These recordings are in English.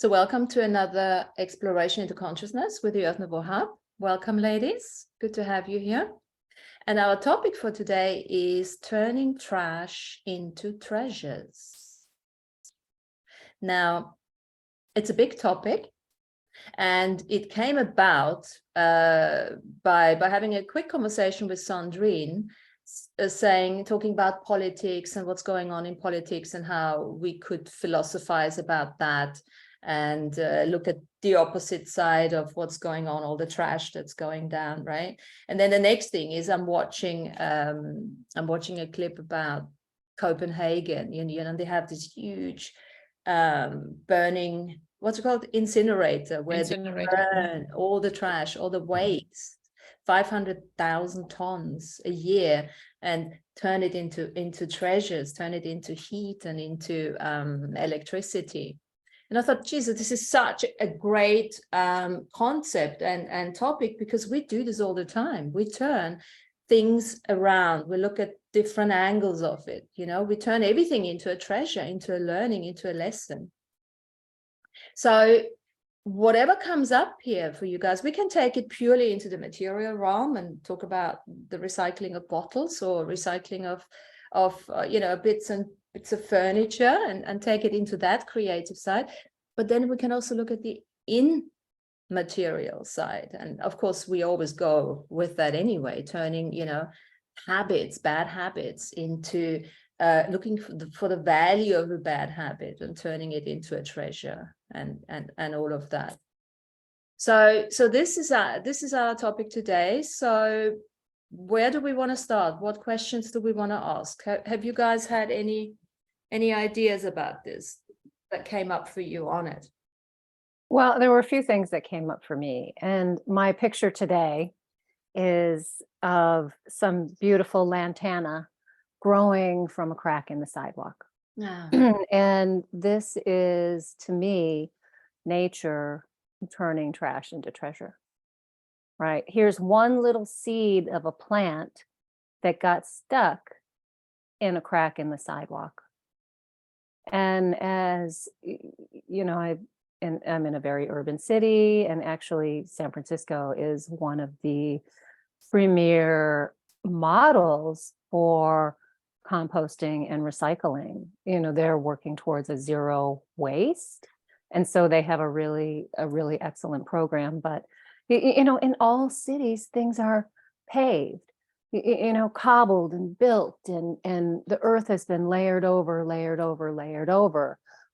So welcome to another exploration into consciousness with the Earth Nouveau Hub. Welcome, ladies. Good to have you here. And our topic for today is turning trash into treasures. Now, it's a big topic, and it came about by having a quick conversation with Sandrine, talking about politics and what's going on in politics and how we could philosophize about that and look at the opposite side of what's going on, all the trash that's going down, right? And then the next thing is I'm watching a clip about Copenhagen. You know, they have this huge burning, what's it called, incinerator, where they burn all the trash, all the waste, 500,000 tons a year, and turn it into treasures, turn it into heat and into electricity. And I thought, Jesus, this is such a great concept and topic, because we do this all the time. We turn things around. We look at different angles of it. You know, we turn everything into a treasure, into a learning, into a lesson. So whatever comes up here for you guys, we can take it purely into the material realm and talk about the recycling of bottles or recycling of bits of furniture and take it into that creative side. But then we can also look at the immaterial side. And of course, we always go with that anyway, turning, bad habits into looking for the value of a bad habit and turning it into a treasure and all of that. So this is our topic today. So where do we want to start? What questions do we want to ask? Have you guys had any ideas about this that came up for you on it? Well, there were a few things that came up for me, and my picture today is of some beautiful lantana growing from a crack in the sidewalk. And this is, to me, nature turning trash into treasure, right? Here's one little seed of a plant that got stuck in a crack in the sidewalk. And as you know, I'm in a very urban city, and actually San Francisco is one of the premier models for composting and recycling. You know, they're working towards a zero waste, and so they have a really excellent program. But in all cities, things are paved, cobbled and built, and the earth has been layered over,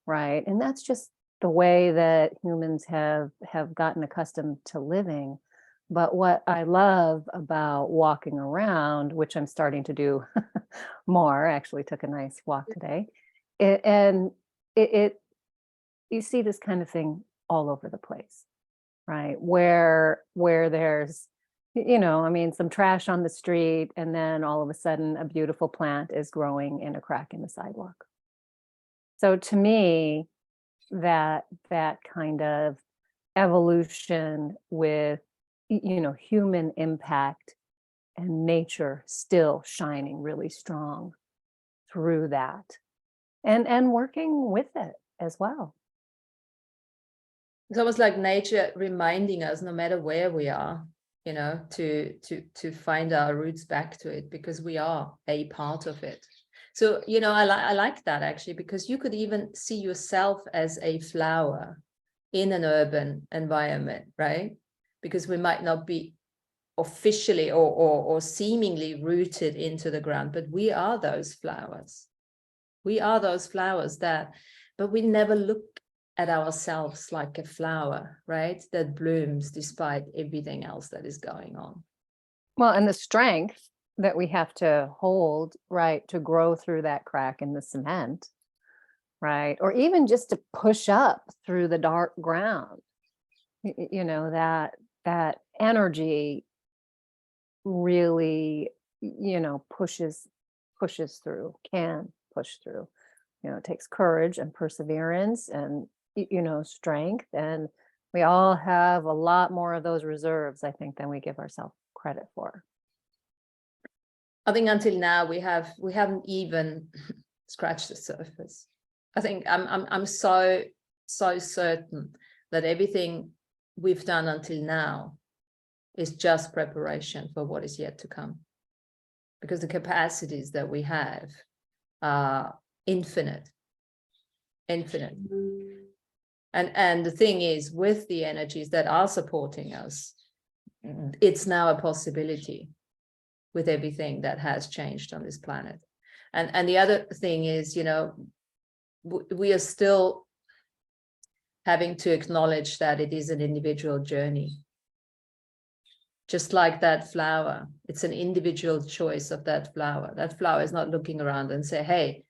right? And that's just the way that humans have gotten accustomed to living. But what I love about walking around, which I'm starting to do more, actually took a nice walk today, you see this kind of thing all over the place, right? Where there's, some trash on the street, and then all of a sudden a beautiful plant is growing in a crack in the sidewalk. So to me, that kind of evolution with human impact and nature still shining really strong through that, and working with it as well. It's almost like nature reminding us, no matter where we are, to find our roots back to it, because we are a part of it. So, I like that, actually, because you could even see yourself as a flower in an urban environment, right? Because we might not be officially or seemingly rooted into the ground, but we are those flowers. We are those flowers but we never look at ourselves like a flower, right? That blooms despite everything else that is going on. Well, and the strength that we have to hold, right, to grow through that crack in the cement, right? Or even just to push up through the dark ground, that energy really, pushes through, can push through. It takes courage and perseverance and, strength. And we all have a lot more of those reserves, I think, than we give ourselves credit for. I think until now we haven't even scratched the surface. I think I'm so so certain that everything we've done until now is just preparation for what is yet to come. Because the capacities that we have are infinite. And the thing is, with the energies that are supporting us, it's now a possibility with everything that has changed on this planet. And the other thing is, you know, we are still having to acknowledge that it is an individual journey. Just like that flower, it's an individual choice of that flower. That flower is not looking around and say, hey,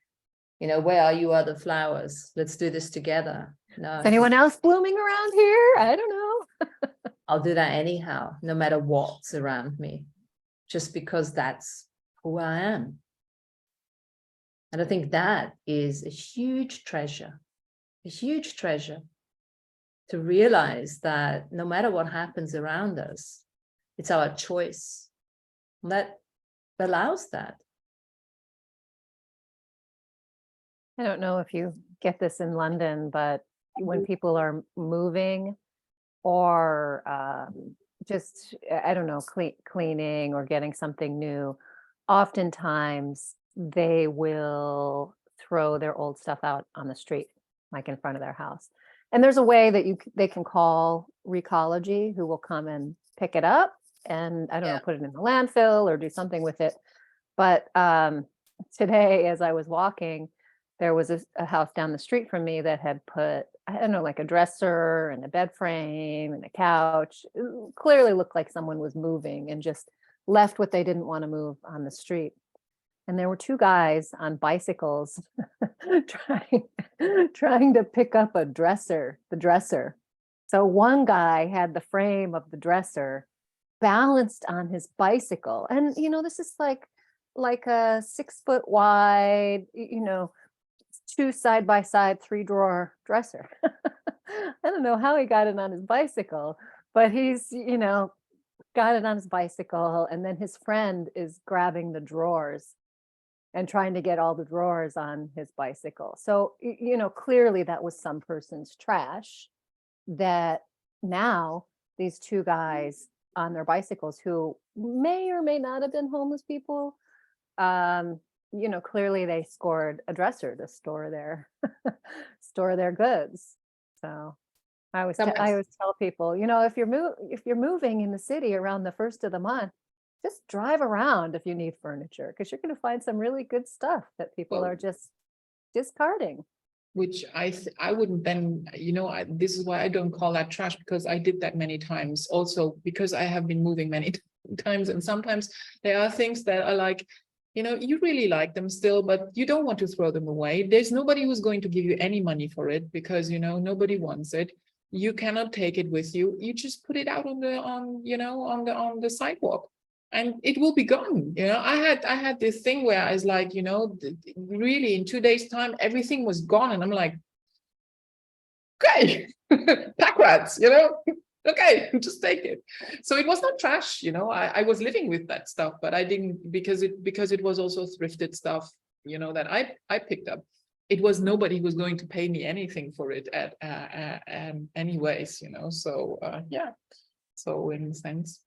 you know, where are you other flowers? Let's do this together. No. Is anyone else blooming around here? I don't know. I'll do that anyhow, no matter what's around me, just because that's who I am. And I think that is a huge treasure to realize that no matter what happens around us, it's our choice that allows that. I don't know if you get this in London, but when people are moving or just, I don't know, cleaning or getting something new, oftentimes they will throw their old stuff out on the street, like in front of their house. And there's a way that they can call Recology, who will come and pick it up and, I don't know, put it in the landfill or do something with it. But today, as I was walking, there was a house down the street from me that had put, I don't know, like a dresser and a bed frame and a couch. It clearly looked like someone was moving and just left what they didn't want to move on the street. And there were two guys on bicycles trying to pick up the dresser. So one guy had the frame of the dresser balanced on his bicycle. And, you know, this is like a 6 foot wide, you know, 2 side-by-side 3-drawer dresser. I don't know how he got it on his bicycle, but he's, you know, got it on his bicycle. And then his friend is grabbing the drawers and trying to get all the drawers on his bicycle. So, you know, clearly that was some person's trash that now these two guys on their bicycles, who may or may not have been homeless people, you know, clearly they scored a dresser to store their goods. So I always tell people, you know, if you're moving in the city around the first of the month, just drive around if you need furniture, because you're going to find some really good stuff that people are just discarding. Which I wouldn't then, you know, this is why I don't call that trash, because I did that many times also, because I have been moving many times, and sometimes there are things that are like, you know, you really like them still, but you don't want to throw them away. There's nobody who's going to give you any money for it, because, you know, nobody wants it. You cannot take it with you. You just put it out on the sidewalk, and it will be gone. You know, I had this thing where I was like, you know, really in 2 days' time, everything was gone. And I'm like, okay, pack rats, you know, okay, just take it. So it was not trash, you know, I was living with that stuff, but I didn't, because it was also thrifted stuff, you know, that I picked up. It was nobody who was going to pay me anything for it anyways, you know, so yeah, so in a sense.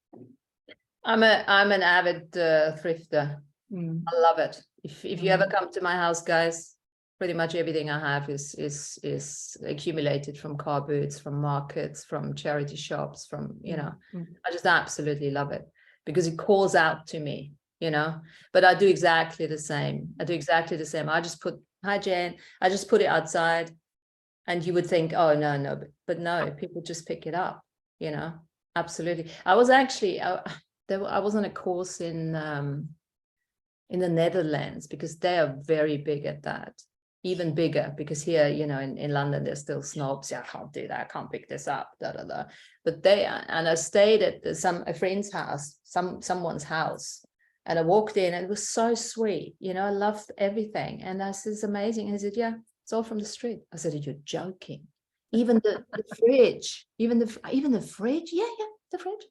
I'm an avid thrifter. I love it. If you ever come to my house, guys, pretty much everything I have is accumulated from car boots, from markets, from charity shops, from, you know, I just absolutely love it because it calls out to me, you know. But I do exactly the same. I just put, hi Jen, I just put it outside, and you would think, oh no, but no, people just pick it up, you know. Absolutely. I was actually I was on a course in the Netherlands, because they are very big at that, even bigger, because here, you know, in London, there's still snobs. Yeah, I can't do that. I can't pick this up. But I stayed at a friend's house, someone's house, and I walked in, and it was so sweet. You know, I loved everything. And I said, it's amazing. And he said, yeah, it's all from the street. I said, you're joking. Even the fridge, even the fridge. Yeah, the fridge.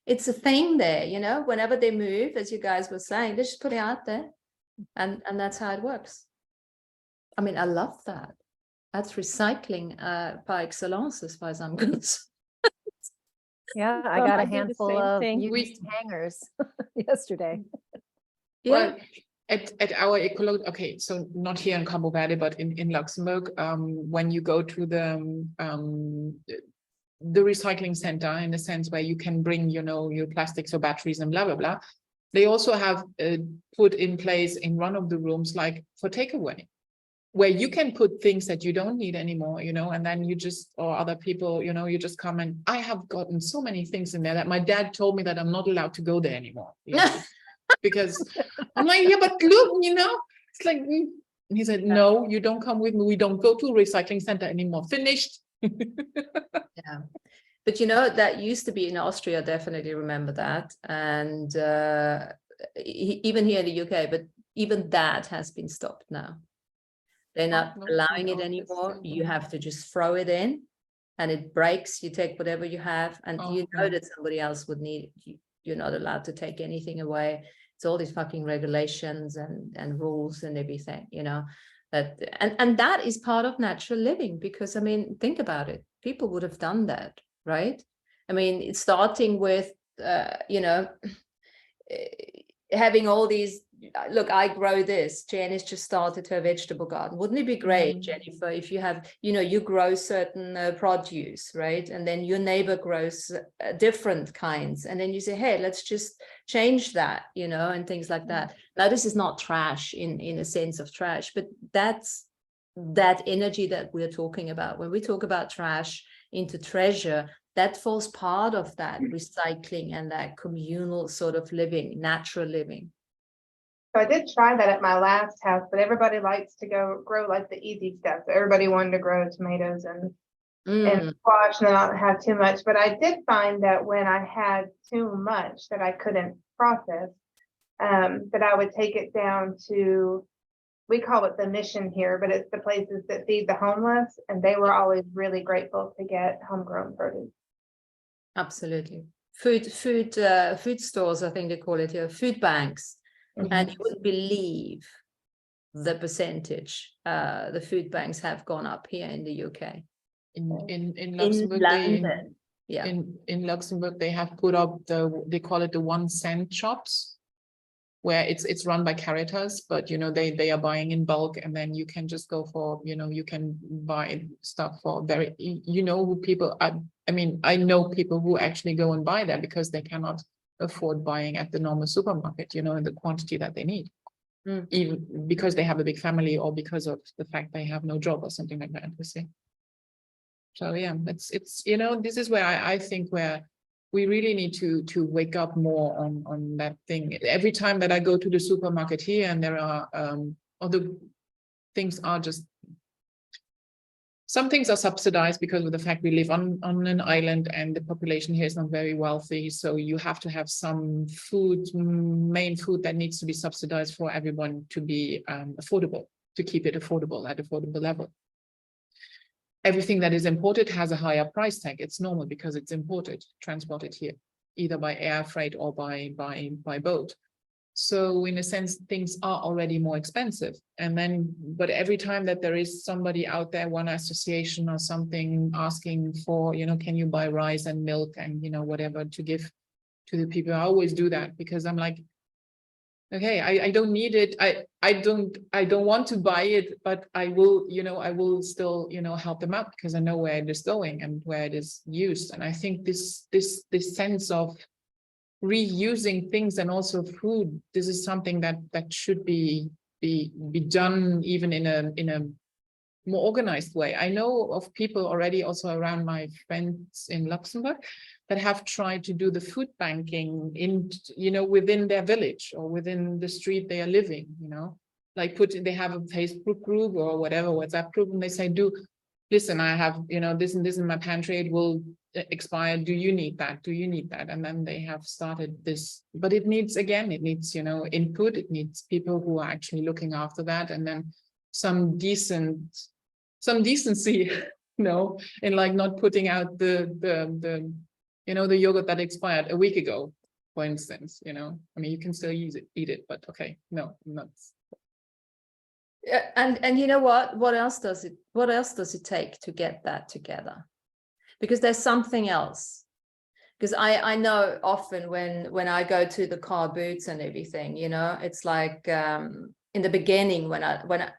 It's a thing there, you know, whenever they move, as you guys were saying, they just put it out there, and that's how it works. I mean, I love that. That's recycling par excellence, as far as I'm concerned. Yeah, I Well, got I a do the handful same of thing. used hangers yesterday. Yeah. Well, at our okay, so not here in Cabo Verde, but in Luxembourg, when you go to the recycling center, in a sense where you can bring, your plastics or batteries and blah, blah, blah, they also have put in place in one of the rooms, like for takeaway, where you can put things that you don't need anymore, and then you just, or other people, you just come, and I have gotten so many things in there that my dad told me that I'm not allowed to go there anymore. Because I'm like, yeah, but look, it's like, And he said, no, you don't come with me. We don't go to a recycling center anymore. Finished. Yeah. But that used to be in Austria, definitely remember that. And even here in the UK, but even that has been stopped now. They're not allowing it anymore. You have to just throw it in and it breaks. You take whatever you have, and that somebody else would need it. You're not allowed to take anything away. It's all these fucking regulations and rules and everything, that and that is part of natural living, because I mean, think about it. People would have done that, right? I mean, it's starting with having all these, look, I grow this. Jen has just started her vegetable garden. Wouldn't it be great, Jennifer, if you have, you grow certain produce, right? And then your neighbor grows different kinds. And then you say, hey, let's just change that, and things like that. Now, this is not trash in a sense of trash, but that's that energy that we're talking about. When we talk about trash into treasure, that falls part of that recycling and that communal sort of living, natural living. So I did try that at my last house, but everybody likes to go grow like the easy stuff. So everybody wanted to grow tomatoes and squash and not have too much. But I did find that when I had too much that I couldn't process, that I would take it down to, we call it the mission here, but it's the places that feed the homeless. And they were always really grateful to get homegrown produce. Absolutely. Food stores, I think they call it here, food banks. And you wouldn't believe the percentage the food banks have gone up here in the UK. In Luxembourg, in Luxembourg, they have put up they call it the 1 cent shops, where it's run by Caritas, but they are buying in bulk, and then you can just go for, you can buy stuff for very, who people, I mean, I know people who actually go and buy there because they cannot afford buying at the normal supermarket, in the quantity that they need, even because they have a big family or because of the fact they have no job or something like that, you see. So yeah, it's this is where I think where we really need to wake up more on that thing. Every time that I go to the supermarket here, and there are other things are just, some things are subsidized because of the fact we live on an island and the population here is not very wealthy. So you have to have some food, main food that needs to be subsidized for everyone to be affordable, to keep it affordable at affordable level. Everything that is imported has a higher price tag. It's normal because it's imported, transported here, either by air freight or by boat. So in a sense, things are already more expensive. And then, but every time that there is somebody out there, one association or something asking for, can you buy rice and milk and, whatever to give to the people, I always do that, because I'm like, okay, I don't need it. I don't want to buy it, but I will, I will still, help them out because I know where it is going and where it is used. And I think this sense of reusing things and also food, this is something that should be done even in a more organized way. I know of people already also around my friends in Luxembourg that have tried to do the food banking in, within their village or within the street they are living, like they have a Facebook group or whatever, WhatsApp group, and they say, listen, I have, this and this in my pantry, it will expire. Do you need that? Do you need that? And then they have started this, but it needs, input. It needs people who are actually looking after that. And then some decency, in like not putting out the yogurt that expired a week ago, for instance, I mean, you can still eat it, but okay, no, I'm not. And you know what else does it take to get that together? Because there's something else. Because I know often when I go to the car boots and everything, you know, it's like in the beginning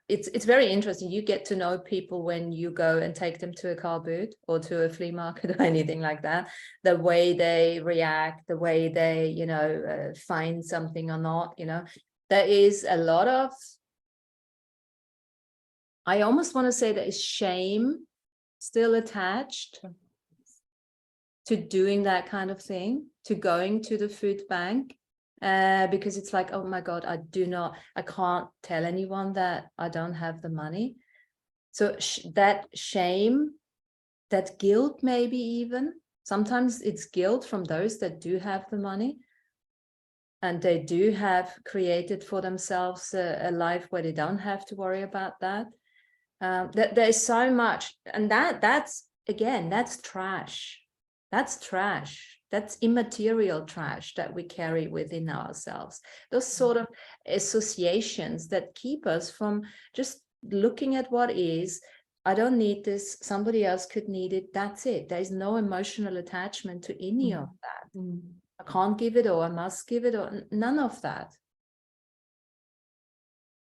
it's very interesting. You get to know people when you go and take them to a car boot or to a flea market or anything like that. The way they react, the way they, you know, find something or not, you know, there is a lot of, I almost want to say there is shame still attached to doing that kind of thing, to going to the food bank, because it's like, oh my God, I can't tell anyone that I don't have the money. So that shame, that guilt, maybe even, sometimes it's guilt from those that do have the money and they do have created for themselves a life where they don't have to worry about that. There's so much, and that's again, that's trash. That's trash. That's immaterial trash that we carry within ourselves. Those sort of associations that keep us from just looking at what is. I don't need this. Somebody else could need it. That's it. There is no emotional attachment to any of that. I can't give it, or I must give it, or none of that.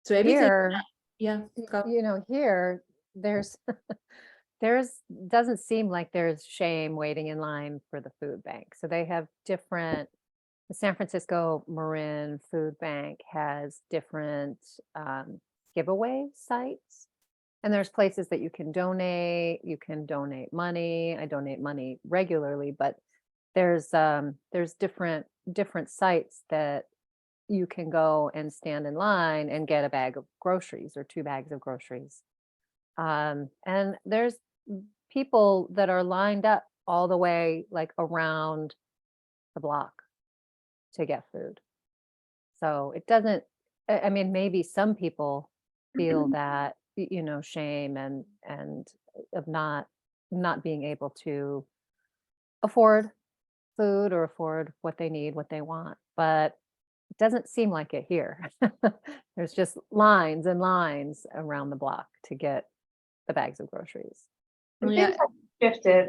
So everything. Here, yeah. you know, here there's doesn't seem like there's shame waiting in line for the food bank. So they have different, the San Francisco Marin Food Bank has different giveaway sites. And there's places that you can donate money. I donate money regularly, but there's different sites that you can go and stand in line and get a bag of groceries or 2 bags of groceries. And there's people that are lined up all the way like around the block to get food. So it doesn't, I mean, maybe some people feel that, you know, shame and of not being able to afford food or afford what they need, what they want, but it doesn't seem like it here. There's just lines and lines around the block to get the bags of groceries. It seems like it's shifted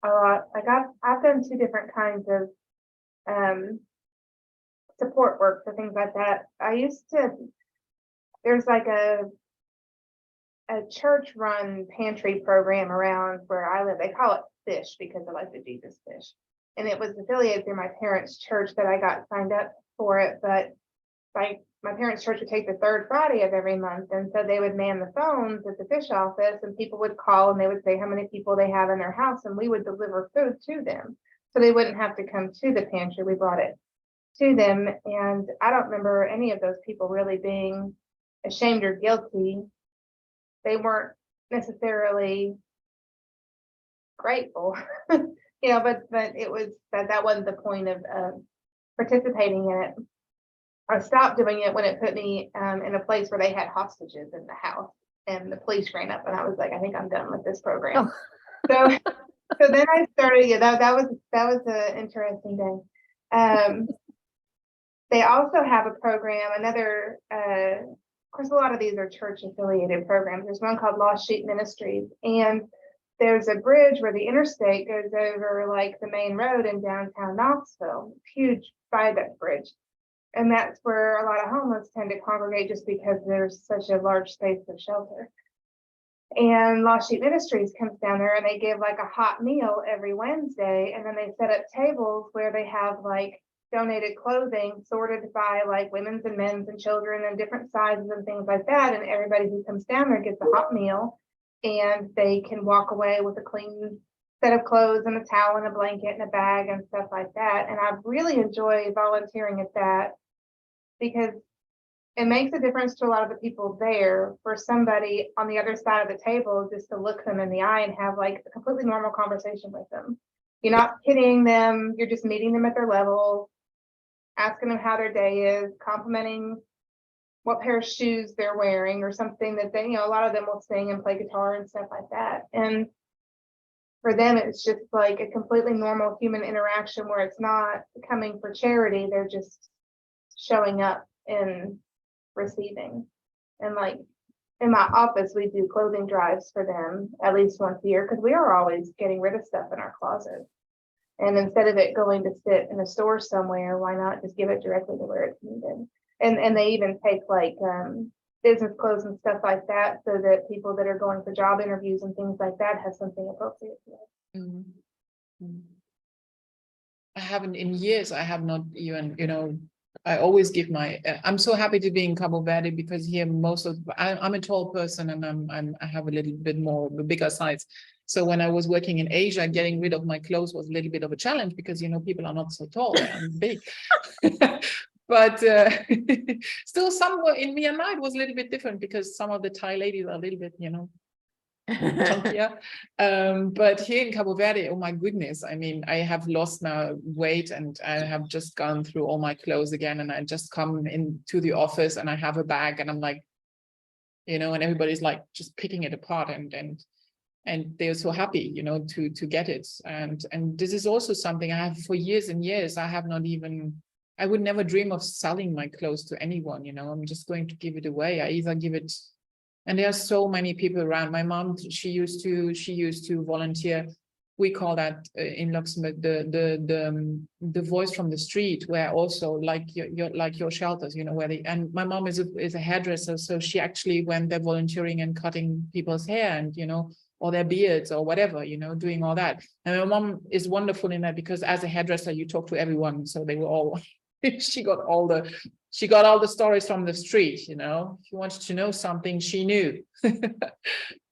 a lot. Like I've done 2 different kinds of support work for things like that. There's like a church run pantry program around where I live. They call it Fish because I like the Jesus fish. And it was affiliated through my parents' church that I got signed up for it. But like my parents' church would take the 3rd Friday of every month. And so they would man the phones at the fish office and people would call and they would say how many people they have in their house and we would deliver food to them. So they wouldn't have to come to the pantry. We brought it to them. And I don't remember any of those people really being ashamed or guilty. They weren't necessarily grateful, you know, but it was that wasn't the point of participating in it. I stopped doing it when it put me in a place where they had hostages in the house and the police ran up and I was like, I think I'm done with this program. So then I started, that was an interesting day. They also have a program, another, of course, a lot of these are church affiliated programs. There's one called Lost Sheep Ministries, and there's a bridge where the interstate goes over like the main road in downtown Knoxville, huge viaduct bridge. And that's where a lot of homeless tend to congregate just because there's such a large space of shelter. And Lost Sheep Ministries comes down there and they give like a hot meal every Wednesday. And then they set up tables where they have like donated clothing sorted by like women's and men's and children and different sizes and things like that. And everybody who comes down there gets a hot meal and they can walk away with a clean set of clothes and a towel and a blanket and a bag and stuff like that. And I really enjoy volunteering at that because it makes a difference to a lot of the people there for somebody on the other side of the table just to look them in the eye and have like a completely normal conversation with them. You're not pitying them, you're just meeting them at their level, asking them how their day is, complimenting what pair of shoes they're wearing or something that they, you know, a lot of them will sing and play guitar and stuff like that. And for them, it's just like a completely normal human interaction where it's not coming for charity. They're just showing up and receiving. And like in my office, we do clothing drives for them at least once a year because we are always getting rid of stuff in our closet. And instead of it going to sit in a store somewhere, why not just give it directly to where it's needed? And they even take like business clothes and stuff like that so that people that are going for job interviews and things like that have something appropriate to it. Mm-hmm. I haven't in years. I have not even, I always give I'm so happy to be in Cabo Verde because here I'm a tall person and I have a little bit more, a bigger size. So when I was working in Asia, getting rid of my clothes was a little bit of a challenge because, people are not so tall, I'm big. But still somewhere in Myanmar, it was a little bit different because some of the Thai ladies are a little bit, chunkier. But here in Cabo Verde, oh my goodness, I mean, I have lost now weight and I have just gone through all my clothes again, and I just come into the office and I have a bag and I'm like, and everybody's like just picking it apart and they're so happy, to get it. And this is also something I have for years and years. I would never dream of selling my clothes to anyone, I'm just going to give it away. I either give it. And there are so many people around. My mom, she used to volunteer. We call that in Luxembourg the voice from the street, where also like your shelters, and my mom is a hairdresser, so she actually went there volunteering and cutting people's hair and or their beards or whatever, doing all that. And my mom is wonderful in that because as a hairdresser, you talk to everyone, so they were all. She got all the stories from the street, if you wanted to know something, she knew.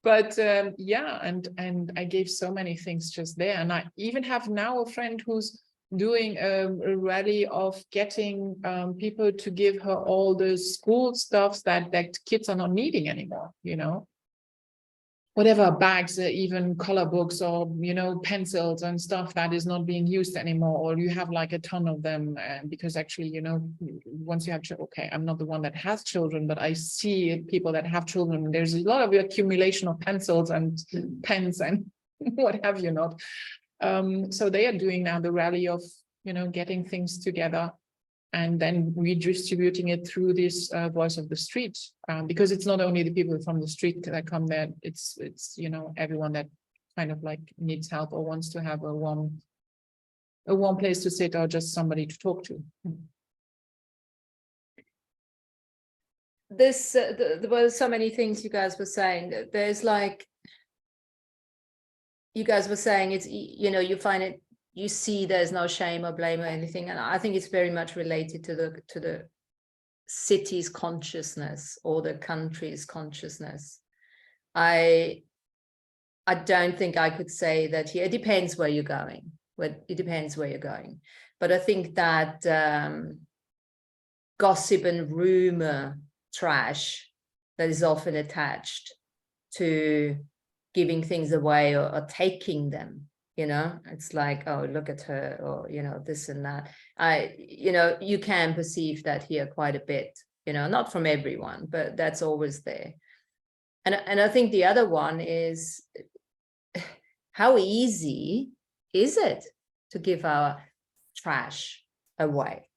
But yeah, and I gave so many things just there. And I even have now a friend who's doing a rally of getting people to give her all the school stuffs that kids are not needing anymore, whatever, bags, even color books or, pencils and stuff that is not being used anymore, or you have like a ton of them. Because actually, once you have children, okay, I'm not the one that has children, but I see people that have children. There's a lot of accumulation of pencils and pens and what have you not. So they are doing now the rally of, getting things together and then redistributing it through this voice of the street, because it's not only the people from the street that come there, it's everyone that kind of like needs help or wants to have a warm place to sit or just somebody to talk to. There were so many things you guys were saying. There's like, you guys were saying it's, you find it, you see there's no shame or blame or anything. And I think it's very much related to the city's consciousness or the country's consciousness. I don't think I could say that here. It depends where you're going. It depends where you're going. But I think that gossip and rumor trash that is often attached to giving things away or taking them, it's like, oh, look at her, or this and that. You can perceive that here quite a bit, not from everyone, but that's always there. And I think the other one is, how easy is it to give our trash away?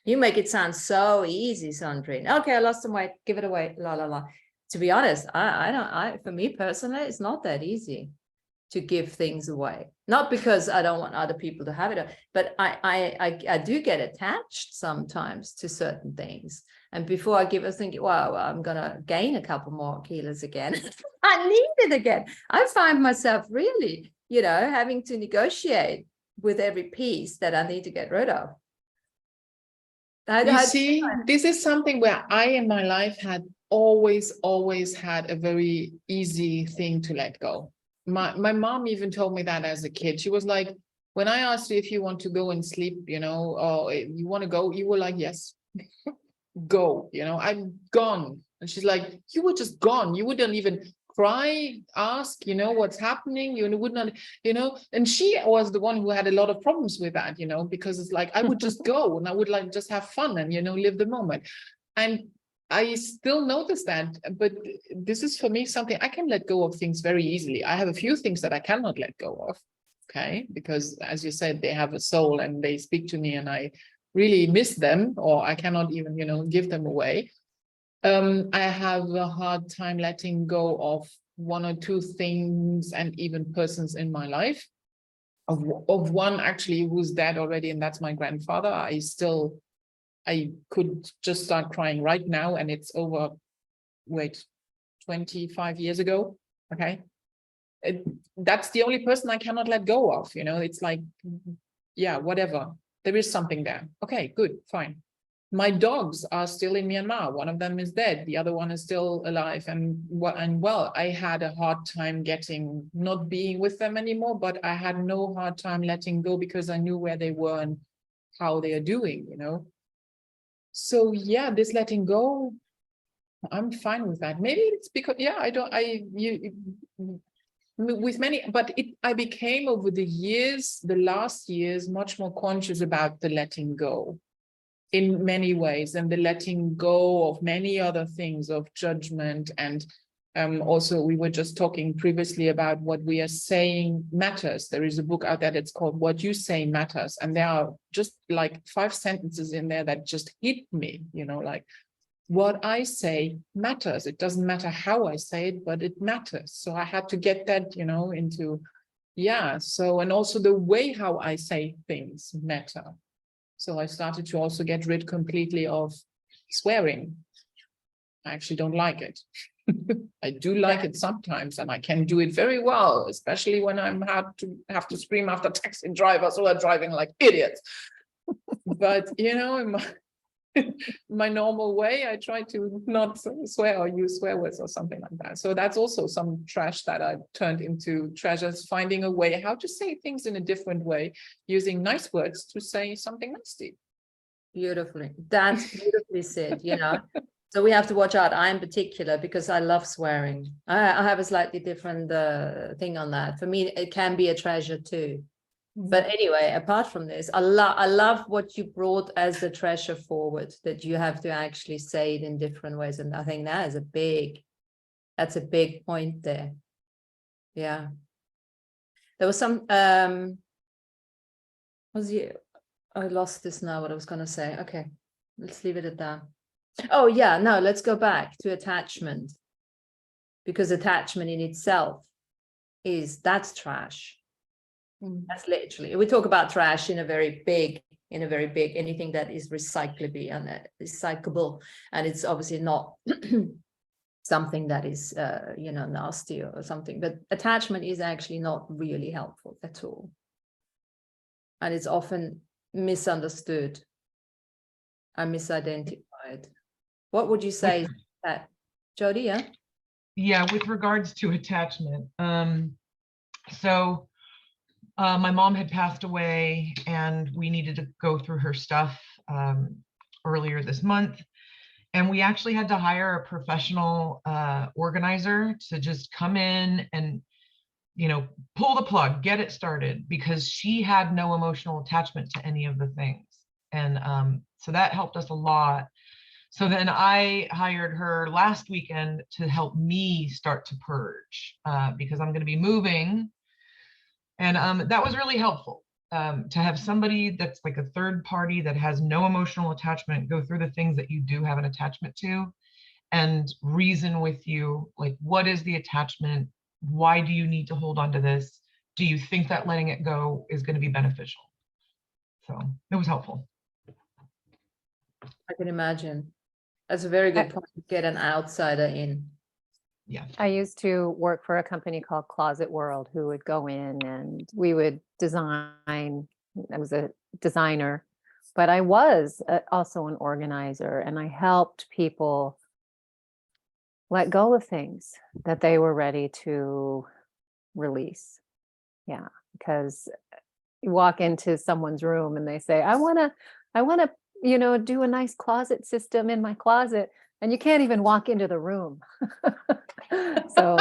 You make it sound so easy, Sandrine. Okay, I lost some weight, give it away, la la la. To be honest, for me personally, it's not that easy to give things away. Not because I don't want other people to have it, but I do get attached sometimes to certain things. And before I give, I think, wow, I'm gonna gain a couple more kilos again. I need it again. I find myself really, having to negotiate with every piece that I need to get rid of. You see, this is something where I in my life had always had a very easy thing to let go. My mom even told me that as a kid. She was like, when I asked you if you want to go and sleep, or you want to go, you were like, yes, go, I'm gone. And she's like, you were just gone. You wouldn't even cry, ask, what's happening. You would not, and she was the one who had a lot of problems with that, because it's like, I would just go and I would like just have fun and, live the moment. And I still notice that, but this is for me something I can let go of things very easily. I have a few things that I cannot let go of, okay? Because as you said, they have a soul and they speak to me and I really miss them, or I cannot even, give them away. I have a hard time letting go of one or two things and even persons in my life. Of one actually who's dead already, and that's my grandfather. I could just start crying right now, and it's over, 25 years ago. Okay. That's the only person I cannot let go of, it's like, yeah, whatever. There is something there. Okay, good, fine. My dogs are still in Myanmar. One of them is dead. The other one is still alive. And well, I had a hard time not being with them anymore, but I had no hard time letting go because I knew where they were and how they are doing, So yeah, this letting go, I'm fine with that. Maybe it's because, yeah, with many, but I became over the last years, much more conscious about the letting go in many ways, and the letting go of many other things, of judgment. And also, we were just talking previously about what we are saying matters. There is a book out there that's called What You Say Matters. And there are just like 5 sentences in there that just hit me, like, what I say matters. It doesn't matter how I say it, but it matters. So I had to get that, into, yeah. So, and also the way how I say things matter. So I started to also get rid completely of swearing. I actually don't like it. I do like it sometimes, and I can do it very well, especially when I'm have to scream after taxi drivers who are driving like idiots. But in my normal way, I try to not swear or use swear words or something like that. So that's also some trash that I've turned into treasures, finding a way how to say things in a different way, using nice words to say something nasty. Beautifully. That's beautifully said, So we have to watch out. I in particular, because I love swearing. I have a slightly different thing on that. For me, it can be a treasure too. But anyway, apart from this, I love what you brought as the treasure forward, that you have to actually say it in different ways. And I think that's a big point there. Yeah. There was some, I lost this now, what I was going to say. Okay, let's leave it at that. Oh yeah, no, let's go back to attachment, because attachment in itself that's trash. That's literally, we talk about trash in a very big, anything that is recyclable, and it's obviously not something that is, nasty or something, but attachment is actually not really helpful at all. And it's often misunderstood and misidentified. What would you say to that, Jody? Yeah? Yeah, with regards to attachment. My mom had passed away, and we needed to go through her stuff earlier this month. And we actually had to hire a professional organizer to just come in and, pull the plug, get it started, because she had no emotional attachment to any of the things. And so that helped us a lot. So then I hired her last weekend to help me start to purge because I'm going to be moving. And that was really helpful to have somebody that's like a third party that has no emotional attachment go through the things that you do have an attachment to and reason with you, like, what is the attachment? Why do you need to hold on to this? Do you think that letting it go is going to be beneficial? So it was helpful. I can imagine. That's a very good point to get an outsider in. Yeah. I used to work for a company called Closet World, who would go in and we would design. I was a designer, but I was also an organizer, and I helped people let go of things that they were ready to release. Yeah, because you walk into someone's room and they say, I want to, do a nice closet system in my closet. And you can't even walk into the room. So,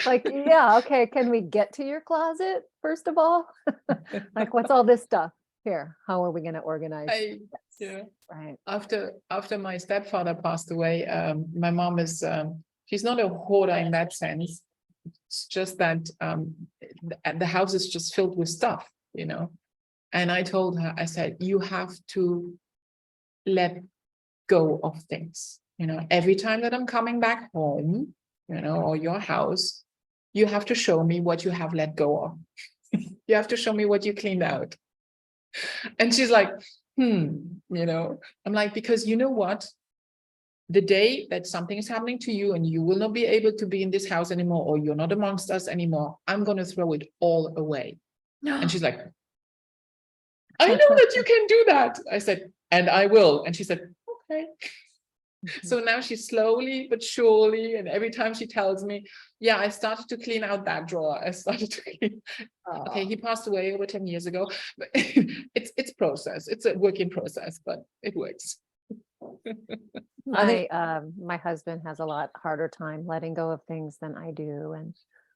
like, yeah, okay, can we get to your closet, first of all? Like, what's all this stuff here? How are we going to organize? Yeah. Right. After my stepfather passed away, my mom is, she's not a hoarder in that sense. It's just that the house is just filled with stuff, And I told her, I said, you have to let go of things. You know, every time that I'm coming back home, you know, or your house, you have to show me what you have let go of. You have to show me what you cleaned out. And she's like, you know, I'm like, because you know what? The day that something is happening to you and you will not be able to be in this house anymore, or you're not amongst us anymore, I'm going to throw it all away. And she's like, I know that you can do that. I said, and I will. And she said, okay. So now she's slowly but surely, and every time she tells me, yeah, I started to clean out that drawer. I started to clean. Okay, he passed away over 10 years ago, but it's process. It's a working process, but it works. My husband has a lot harder time letting go of things than I do. And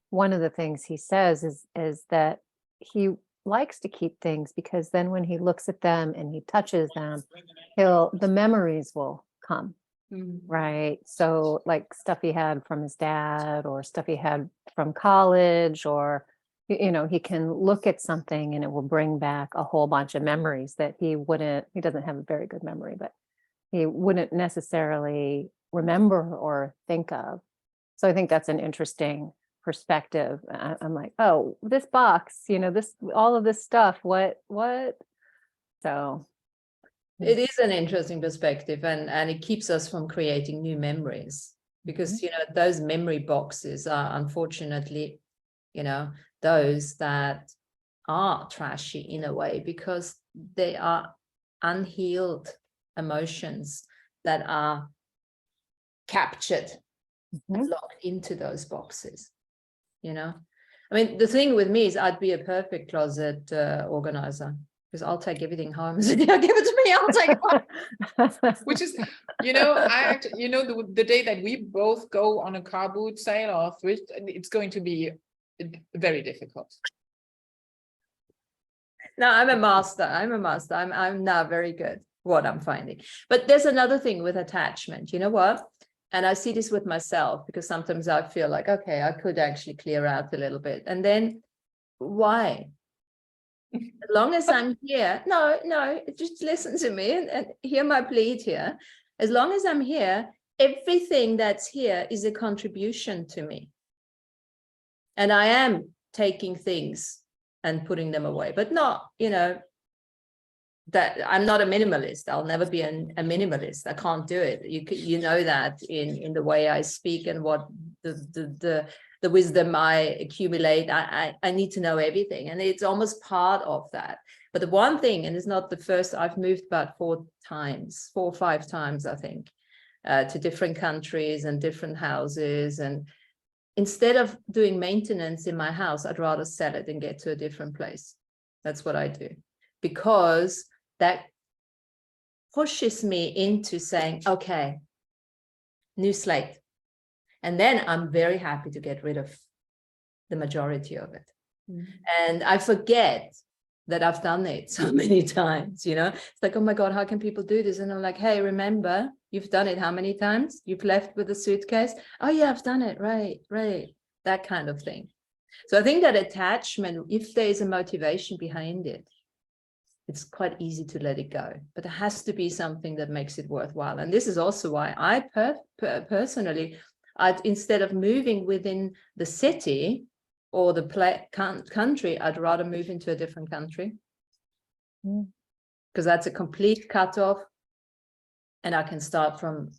one of the things he says is that he likes to keep things because then when he looks at them and he touches them, the memories will come. Right. So like stuff he had from his dad or stuff he had from college, or, you know, he can look at something and it will bring back a whole bunch of memories that he doesn't have a very good memory, but he wouldn't necessarily remember or think of. So I think that's an interesting perspective. I'm like, oh, this box, you know, all of this stuff, what? So it is an interesting perspective, and it keeps us from creating new memories, because you know, those memory boxes are unfortunately, you know, those that are trashy in a way, because they are unhealed emotions that are captured and locked into those boxes. You know, I mean, the thing with me is I'd be a perfect closet organizer, because I'll take everything home and say, yeah, give it to me, I'll take it home. Which is, you know, the day that we both go on a car boot sale or thrift, it's going to be very difficult. No, I'm a master. I'm now very good what I'm finding. But there's another thing with attachment. You know what? And I see this with myself, because sometimes I feel like, okay, I could actually clear out a little bit. And then why? As long as I'm here, no, just listen to me and hear my plea here. As long as I'm here, everything that's here is a contribution to me. And I am taking things and putting them away, but not, you know, that I'm not a minimalist. I'll never be a minimalist. I can't do it. You know that in the way I speak and what the wisdom I accumulate. I need to know everything, and it's almost part of that. But the one thing, and it's not the first, I've moved about 4 or 5 times, I think, to different countries and different houses. And instead of doing maintenance in my house, I'd rather sell it and get to a different place. That's what I do, because that pushes me into saying, okay, new slate. And then I'm very happy to get rid of the majority of it. And I forget that I've done it so many times, you know. It's like, oh my God, how can people do this? And I'm like, hey, remember, you've done it how many times? You've left with a suitcase? Oh yeah, I've done it, right, that kind of thing. So I think that attachment, if there is a motivation behind it, it's quite easy to let it go, but there has to be something that makes it worthwhile. And this is also why I personally, instead of moving within the city or the country, I'd rather move into a different country, because that's a complete cutoff, and I can start from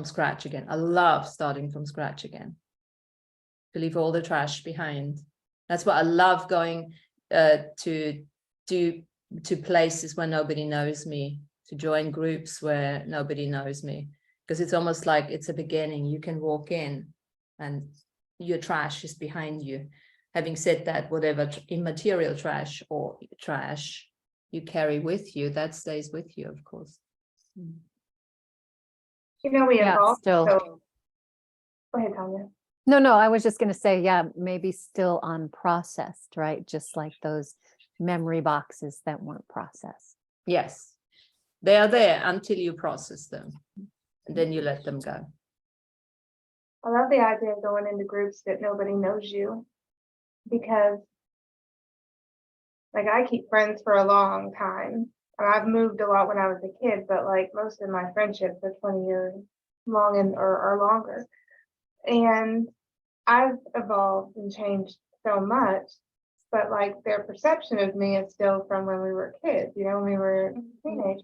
scratch again. I love starting from scratch again, to leave all the trash behind. That's what I love, going to places where nobody knows me, to join groups where nobody knows me, because it's almost like it's a beginning. You can walk in and your trash is behind you. Having said that, whatever immaterial trash or trash you carry with you, that stays with you, of course. You know, we have still. also, go ahead, Tanya. No, I was just going to say, yeah, maybe still unprocessed, right? Just like those memory boxes that weren't processed. Yes, they are there until you process them, and then you let them go. I love the idea of going into groups that nobody knows you, because like I keep friends for a long time. I've moved a lot when I was a kid, but like most of my friendships are 20 years long and or longer. And I've evolved and changed so much, but like their perception of me is still from when we were kids, you know, when we were teenagers.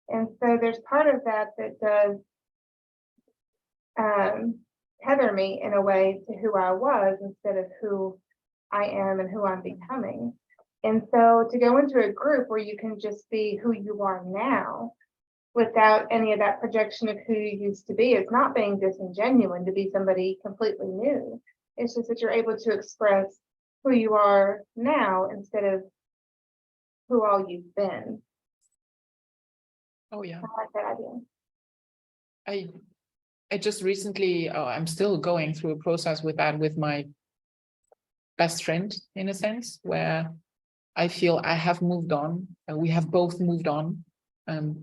And so there's part of that that does tether me in a way to who I was instead of who I am and who I'm becoming. And so to go into a group where you can just be who you are now without any of that projection of who you used to be, it's not being disingenuous to be somebody completely new. It's just that you're able to express who you are now instead of who all you've been. Oh yeah. I like that idea. I just recently, I'm still going through a process with that with my best friend, in a sense, where I feel I have moved on. We have both moved on,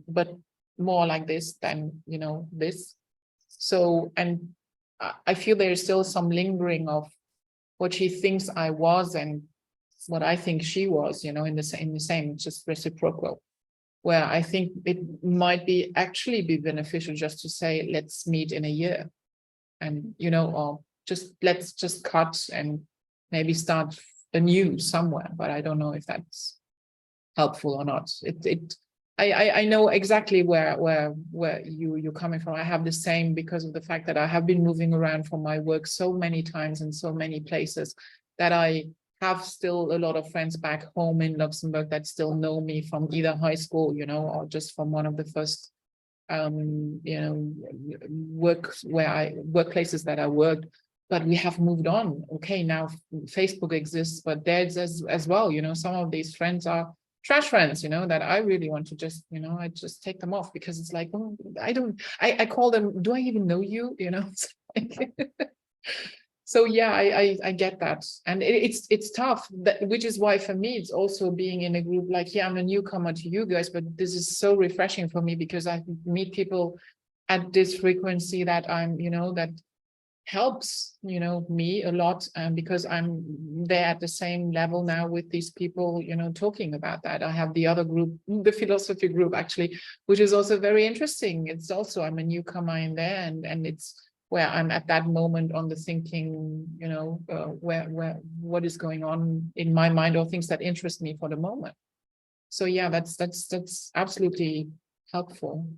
but more like this than, you know, this. So, and I feel there is still some lingering of what she thinks I was and what I think she was, you know, in the same, just reciprocal. Where I think it might be actually be beneficial just to say, let's meet in a year, and, you know, or let's just cut and maybe start anew somewhere. But I don't know if that's helpful or not. I know exactly where you're coming from. I have the same, because of the fact that I have been moving around for my work so many times in so many places, that I have still a lot of friends back home in Luxembourg that still know me from either high school, you know, or just from one of the first you know, workplaces that I worked. But we have moved on. Okay, now Facebook exists, but there's as well, you know, some of these friends are trash friends, you know, that I really want to just, you know, I just take them off, because it's like, oh, I call them, do I even know you, you know? So yeah, I get that, and it's tough, which is why for me it's also being in a group like, yeah, I'm a newcomer to you guys, but this is so refreshing for me, because I meet people at this frequency that I'm, you know, that helps, you know, me a lot, because I'm there at the same level now with these people, you know, talking about that. I have the other group, the philosophy group, actually, which is also very interesting. It's also, I'm a newcomer in there, and it's where I'm at that moment on the thinking, you know, what is going on in my mind, or things that interest me for the moment. So yeah, that's absolutely helpful.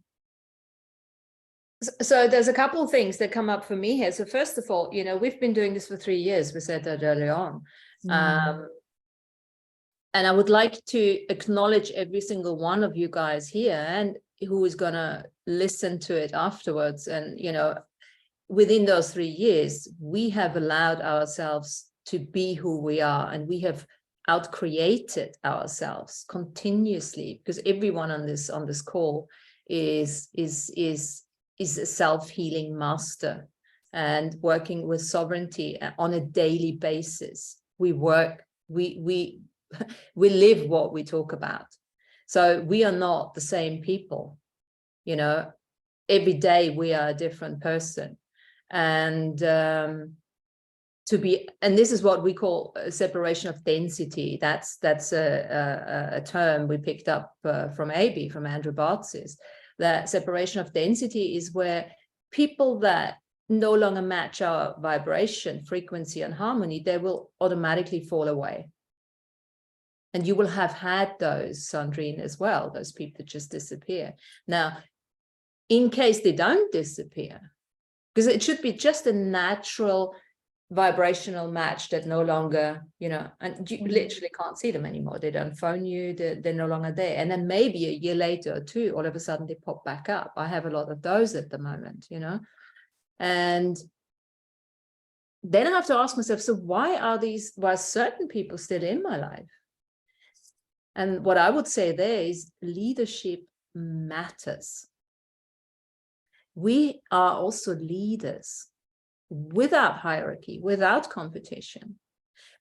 So there's a couple of things that come up for me here. So first of all, you know, we've been doing this for 3 years. We said that early on. And I would like to acknowledge every single one of you guys here and who is going to listen to it afterwards. And, you know, within those 3 years, we have allowed ourselves to be who we are, and we have outcreated ourselves continuously, because everyone on this call is a self-healing master and working with sovereignty on a daily basis. We work, we live what we talk about. So we are not the same people, you know. Every day we are a different person. And this is what we call a separation of density. That's a term we picked up from Andrew Bartz's. That separation of density is where people that no longer match our vibration, frequency, and harmony, they will automatically fall away. And you will have had those, Sandrine, as well, those people that just disappear. Now, in case they don't disappear, because it should be just a natural vibrational match that no longer, you know, and you literally can't see them anymore. They don't phone you, they're no longer there. And then maybe a year later or two, all of a sudden they pop back up. I have a lot of those at the moment, you know. And then I have to ask myself, so why are certain people still in my life? And what I would say there is leadership matters. We are also leaders without hierarchy, without competition,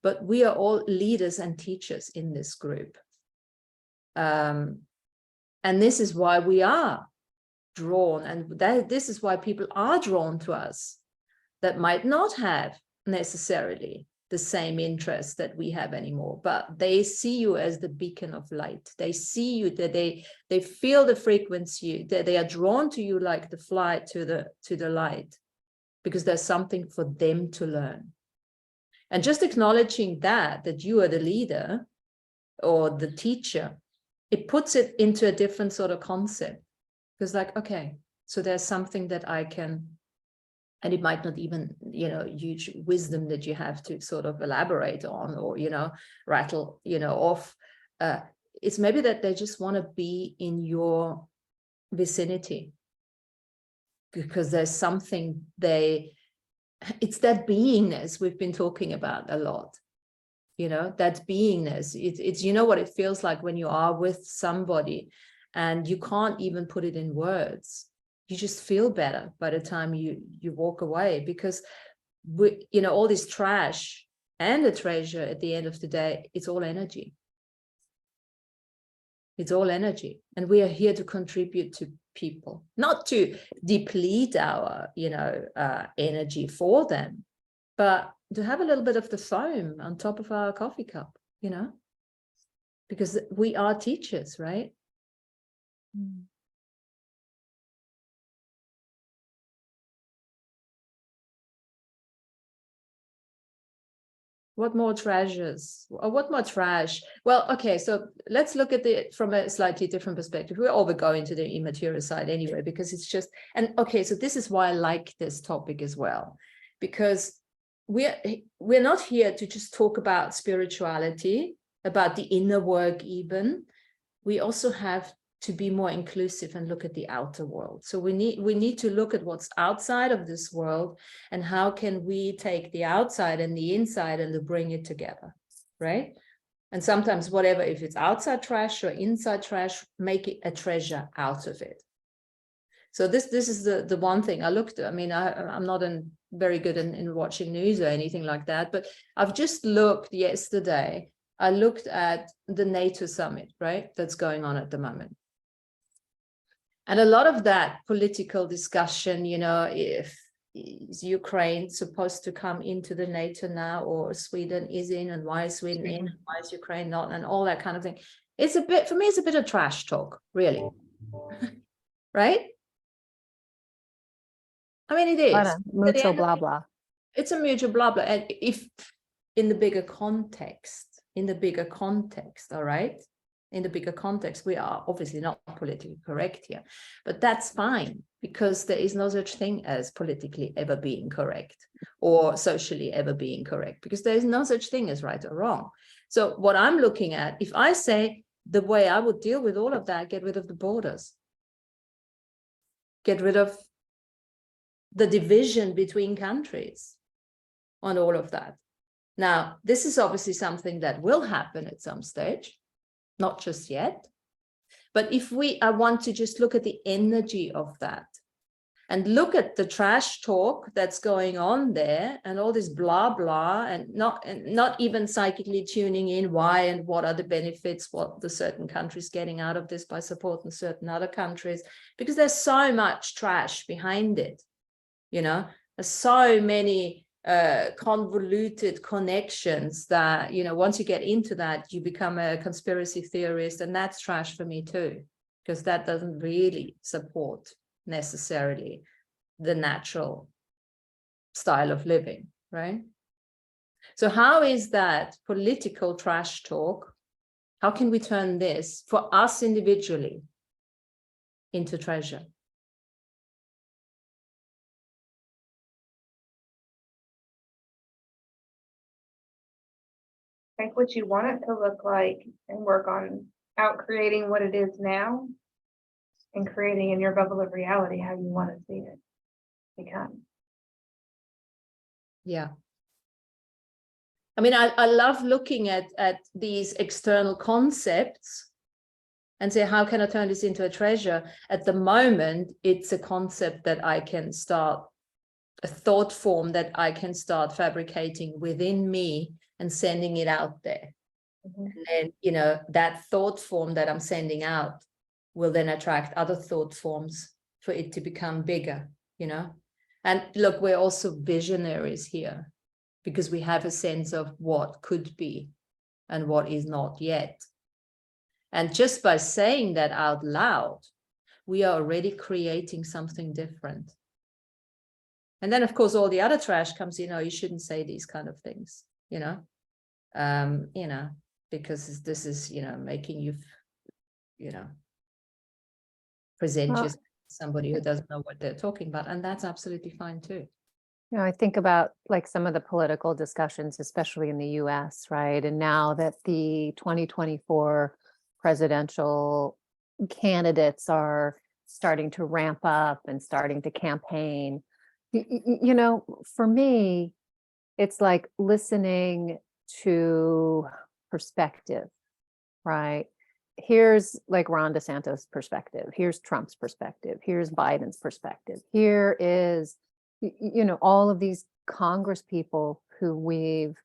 but we are all leaders and teachers in this group. And this is why we are drawn, and this is why people are drawn to us that might not have necessarily the same interests that we have anymore, but they see you as the beacon of light. They see you, that they feel the frequency, that they are drawn to you like the fly to the light, because there's something for them to learn. And just acknowledging that you are the leader or the teacher, it puts it into a different sort of concept. Because like, okay, so there's something that I can, and it might not even, huge wisdom that you have to sort of elaborate on or, rattle, off. It's maybe that they just want to be in your vicinity because there's something it's that beingness we've been talking about a lot. That beingness, it's what it feels like when you are with somebody and you can't even put it in words. You just feel better by the time you walk away, because all this trash and the treasure at the end of the day, it's all energy. It's all energy. And we are here to contribute to people, not to deplete our, energy for them, but to have a little bit of the foam on top of our coffee cup, because we are teachers, right? Mm. What more treasures or what more trash? Well, okay, so let's look at it from a slightly different perspective. We're all going to the immaterial side anyway, because it's just, and okay, so this is why I like this topic as well, because we're not here to just talk about spirituality, about the inner work even. We also have to be more inclusive and look at the outer world. So we need to look at what's outside of this world and how can we take the outside and the inside and to bring it together, right? And sometimes whatever, if it's outside trash or inside trash, make it a treasure out of it. So this is the one thing I looked at. I mean, I'm not very good in watching news or anything like that, but I've just looked yesterday. I looked at the NATO summit, right? That's going on at the moment. And a lot of that political discussion, if is Ukraine supposed to come into the NATO now, or Sweden is in, and why is Sweden in, and why is Ukraine not, and all that kind of thing. It's a bit, for me, it's a bit of trash talk, really. Right? I mean, it is. Mucho blah, blah. It's a mutual blah, blah. And if in the bigger context, all right? In the bigger context, we are obviously not politically correct here, but that's fine, because there is no such thing as politically ever being correct or socially ever being correct, because there is no such thing as right or wrong. So what I'm looking at, if I say the way I would deal with all of that, get rid of the borders, get rid of the division between countries on all of that. Now, this is obviously something that will happen at some stage. Not just yet, but if I want to just look at the energy of that and look at the trash talk that's going on there and all this blah, blah, and not even psychically tuning in why and what are the benefits, what the certain countries getting out of this by supporting certain other countries, because there's so much trash behind it, there's so many convoluted connections that, once you get into that, you become a conspiracy theorist, and that's trash for me too, because that doesn't really support necessarily the natural style of living, right? So how is that political trash talk? How can we turn this for us individually into treasure? Take what you want it to look like and work on creating what it is now and creating in your bubble of reality how you want to see it become. Yeah. I mean, I love looking at these external concepts and say, how can I turn this into a treasure? At the moment, it's a concept that I can start, a thought form that I can start fabricating within me and sending it out there. And then, that thought form that I'm sending out will then attract other thought forms for it to become bigger, And look, we're also visionaries here. because we have a sense of what could be and what is not yet. And just by saying that out loud, we are already creating something different. And then, of course, all the other trash comes in. Oh, you shouldn't say these kind of things, you know, because this is, making you, present you as somebody who doesn't know what they're talking about. And that's absolutely fine too. I think about like some of the political discussions, especially in the US, right? And now that the 2024 presidential candidates are starting to ramp up and starting to campaign, for me, it's like listening to perspective, right? Here's like Ron DeSantis' perspective. Here's Trump's perspective. Here's Biden's perspective. Here is, all of these Congress people who we've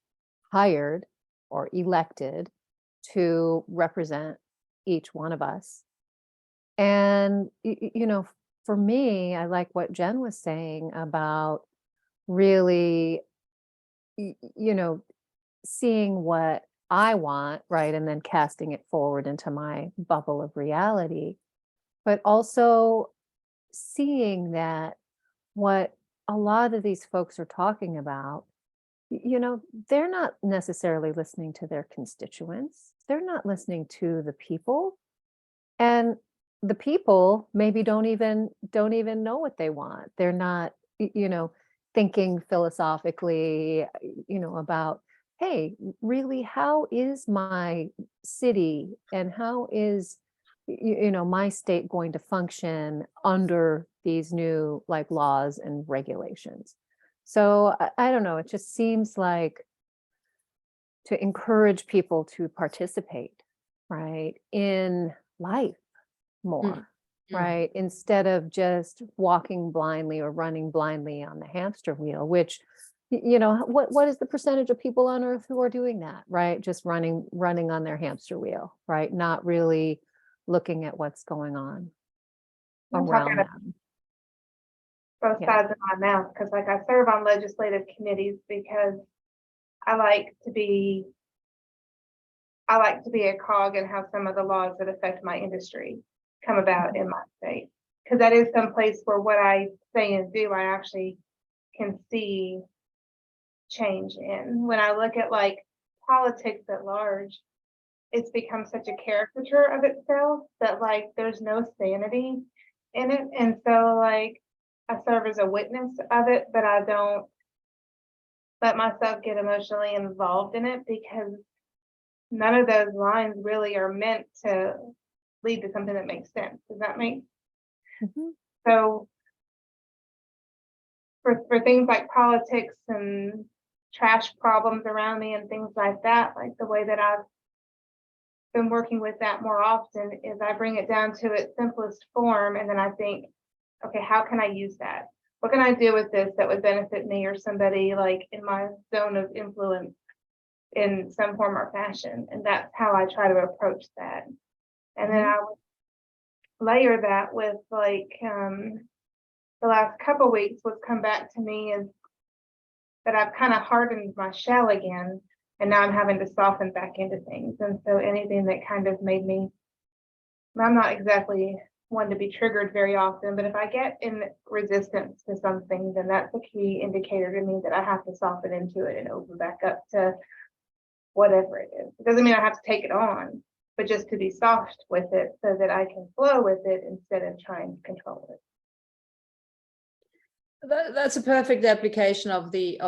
hired or elected to represent each one of us. And, for me, I like what Jen was saying about really, seeing what I want, right? And then casting it forward into my bubble of reality, but also seeing that what a lot of these folks are talking about, they're not necessarily listening to their constituents. They're not listening to the people. And the people maybe don't even know what they want. They're not, thinking philosophically, about, hey, really, how is my city and how is, my state going to function under these new like laws and regulations? So I don't know, it just seems like to encourage people to participate, right, in life more, right? Instead of just walking blindly or running blindly on the hamster wheel, which, what is the percentage of people on earth who are doing that, right? Just running on their hamster wheel, right? Not really looking at what's going on around them. Both sides of my mouth, because like I serve on legislative committees because I like to be a cog in how some of the laws that affect my industry come about in my state, because that is some place where what I say and do I actually can see change in. When I look at like politics at large, it's become such a caricature of itself that like there's no sanity in it. And so like I serve as a witness of it, but I don't let myself get emotionally involved in it because none of those lines really are meant to lead to something that makes sense. Does that make so for things like politics and trash problems around me and things like that, like the way that I've been working with that more often is I bring it down to its simplest form, and then I think, okay, how can I use that? What can I do with this that would benefit me or somebody like in my zone of influence in some form or fashion? And that's how I try to approach that. And then I would layer that with like the last couple of weeks, what's come back to me is that I've kind of hardened my shell again, and now I'm having to soften back into things. And so anything that kind of made me, I'm not exactly one to be triggered very often, but if I get in resistance to something, then that's a key indicator to me that I have to soften into it and open back up to whatever it is. It doesn't mean I have to take it on, but just to be soft with it so that I can flow with it instead of trying to control it. That's a perfect application of the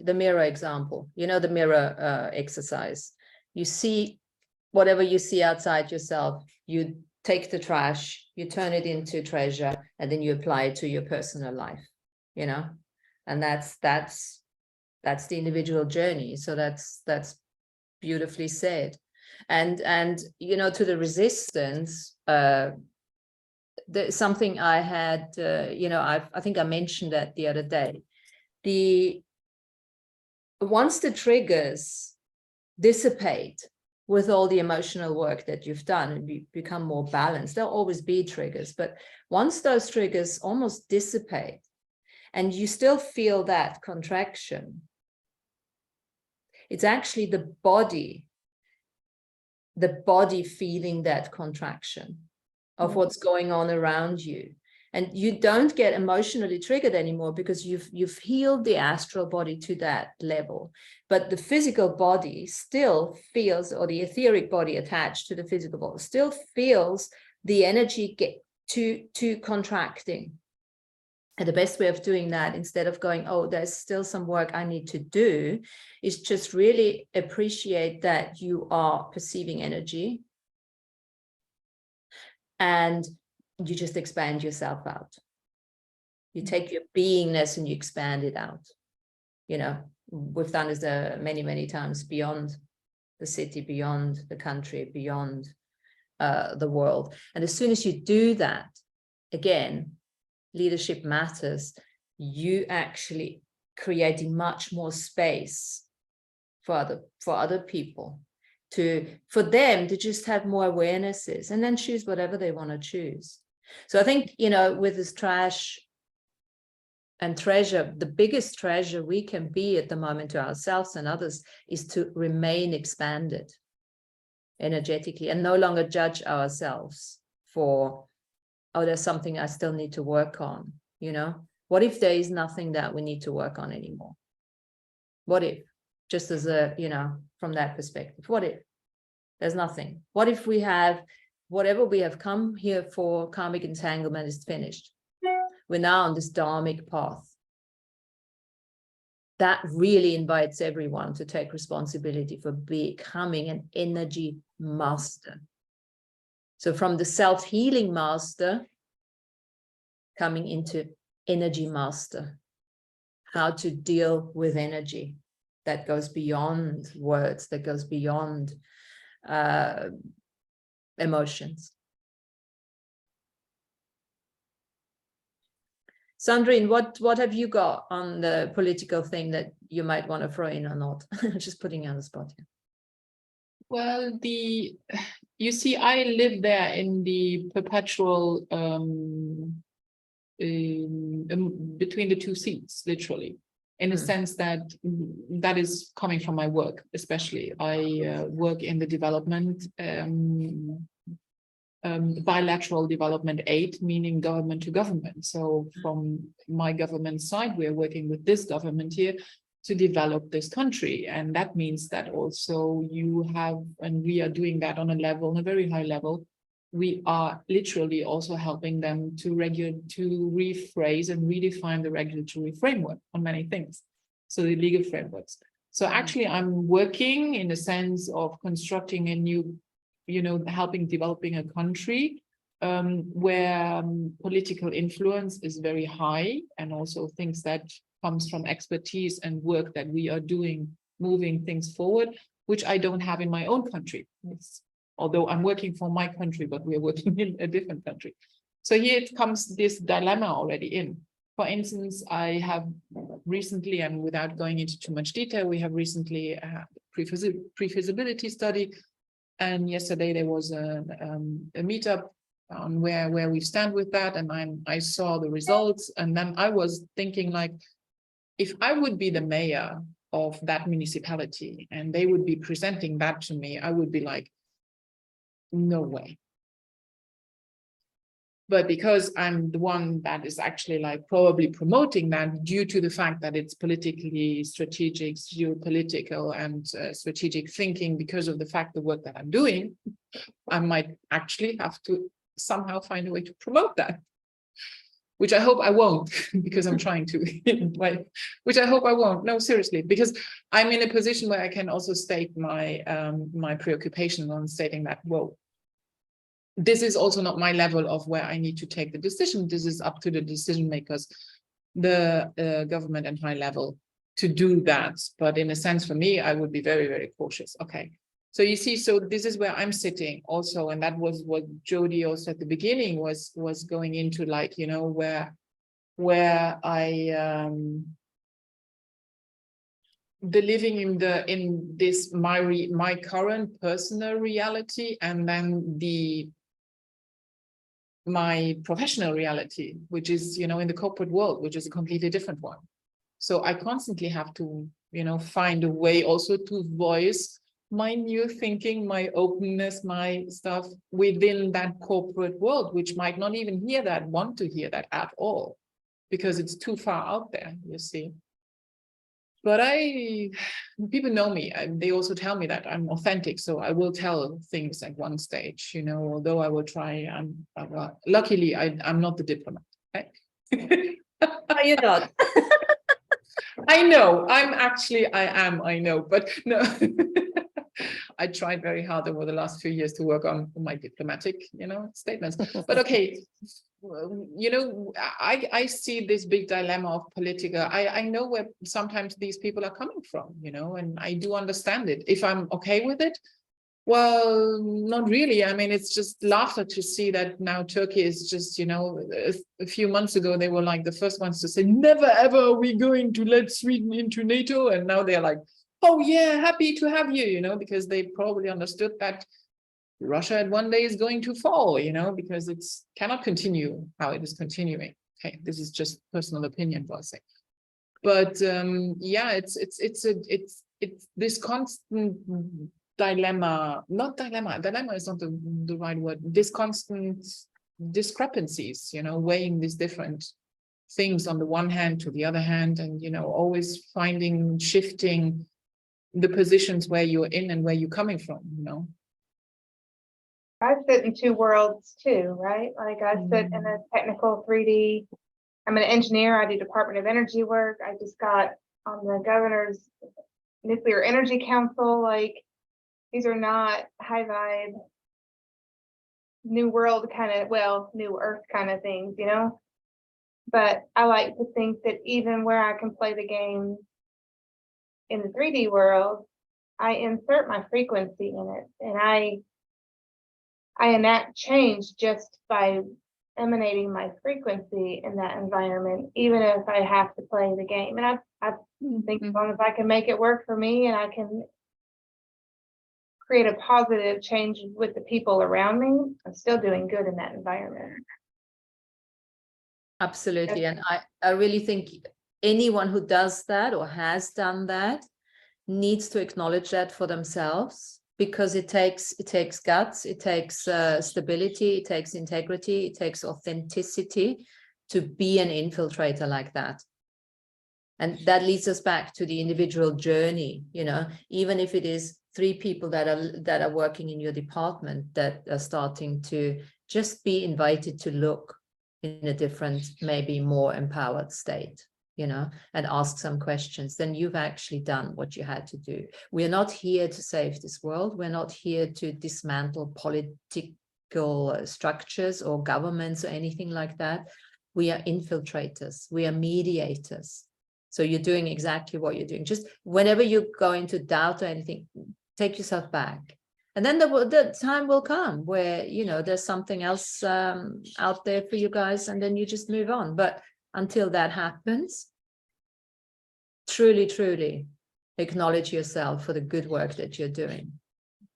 mirror example. The mirror exercise. You see whatever you see outside yourself. You take the trash, you turn it into treasure, and then you apply it to your personal life. And that's the individual journey. So that's beautifully said. And to the resistance. There's something I had, I think I mentioned that the other day. Once the triggers dissipate with all the emotional work that you've done and you become more balanced, there'll always be triggers, but once those triggers almost dissipate and you still feel that contraction, It's actually the body feeling that contraction of what's going on around you. And you don't get emotionally triggered anymore because you've healed the astral body to that level. But the physical body still feels, or the etheric body attached to the physical body still feels the energy get to contracting. And the best way of doing that, instead of going, oh, there's still some work I need to do, is just really appreciate that you are perceiving energy, and you just expand yourself out. You take your beingness and you expand it out. You know, we've done this many, many times, beyond the city, beyond the country, beyond the world. And as soon as you do that, again, leadership matters. You actually creating much more space for other people, for them to just have more awarenesses and then choose whatever they want to choose. So I think, you know, with this trash and treasure, the biggest treasure we can be at the moment to ourselves and others is to remain expanded energetically and no longer judge ourselves for, oh, there's something I still need to work on, you know? What if there is nothing that we need to work on anymore? What if, just as a, you know, from that perspective, what if there's nothing? What if we have, whatever we have come here for, karmic entanglement is finished. We're now on this dharmic path. That really invites everyone to take responsibility for becoming an energy master. So from the self-healing master, coming into energy master, how to deal with energy that goes beyond words, that goes beyond emotions. Sandrine, what have you got on the political thing that you might want to throw in or not? Just putting you on the spot here. Well, you see, I live there in the perpetual between the two seats, literally, in the sense that that is coming from my work, especially. I work in the development, bilateral development aid, meaning government to government. So from my government side, we are working with this government here to develop this country. And that means that also you have, and we are doing that on a level, on a very high level, we are literally also helping them to rephrase and redefine the regulatory framework on many things. So the legal frameworks. So actually I'm working in the sense of constructing a new, you know, developing a country where political influence is very high, and also things that comes from expertise and work that we are doing, moving things forward, which I don't have in my own country. Although I'm working for my country, but we are working in a different country. So here it comes this dilemma already in. For instance, I have recently, and without going into too much detail, we have recently pre-feasibility study. And yesterday there was a meetup on where we stand with that. And I saw the results. And then I was thinking, like, if I would be the mayor of that municipality and they would be presenting that to me, I would be like, no way. But because I'm the one that is actually like probably promoting that, due to the fact that it's politically strategic, geopolitical and strategic thinking, because of the fact the work that I'm doing, I might actually have to somehow find a way to promote that, which I hope I won't, because I'm trying to, which I hope I won't. No, seriously, because I'm in a position where I can also state my my preoccupation on stating that, whoa, this is also not my level of where I need to take the decision. This is up to the decision makers, the government and high level, to do that. But in a sense, for me, I would be very, very cautious. Okay. So you see, so this is where I'm sitting also. And that was what Jody also at the beginning was going into, like, you know, where I the living in this my current personal reality, and then my professional reality, which is, you know, in the corporate world, which is a completely different one. So I constantly have to find a way also to voice my new thinking, my openness, my stuff within that corporate world, which might not even want to hear that at all, because it's too far out there, you see. But people know me, they also tell me that I'm authentic, so I will tell things at one stage, although I will try, luckily I'm not the diplomat, okay? No, you're not. I know, I know, but no. I tried very hard over the last few years to work on my diplomatic, statements. But okay, I see this big dilemma of political. I know where sometimes these people are coming from, and I do understand it. If I'm okay with it, well, not really. I mean, it's just laughter to see that now Turkey is just, a few months ago, they were like the first ones to say, never ever are we going to let Sweden into NATO. And now they're like, oh yeah, happy to have you, because they probably understood that Russia at one day is going to fall, because it cannot continue how it is continuing. Okay, this is just personal opinion, for say. But yeah, it's this constant dilemma is not the right word, this constant discrepancies, weighing these different things on the one hand to the other hand, and always shifting the positions where you're in and where you're coming from, I sit in two worlds too, right? Like I sit in a technical 3D. I'm an engineer. I do Department of Energy work. I just got on the governor's Nuclear Energy Council. Like, these are not high vibe, new world kind of, new earth kind of things, But I like to think that even where I can play the game in the 3D world, I insert my frequency in it, and I enact change just by emanating my frequency in that environment, even if I have to play the game. And I think as long as I can make it work for me and I can create a positive change with the people around me, I'm still doing good in that environment. Absolutely. And I really think anyone who does that or has done that needs to acknowledge that for themselves, because it takes guts, it takes stability, it takes integrity, it takes authenticity to be an infiltrator like that. And that leads us back to the individual journey, even if it is 3 people that are working in your department that are starting to just be invited to look in a different, maybe more empowered state, and ask some questions, then you've actually done what you had to do. We're not here to save this world. We're not here to dismantle political structures or governments or anything like that. We are infiltrators. We are mediators. So you're doing exactly what you're doing. Just whenever you go into doubt or anything, take yourself back. And then the time will come where, there's something else out there for you guys, and then you just move on. But until that happens, truly, truly acknowledge yourself for the good work that you're doing.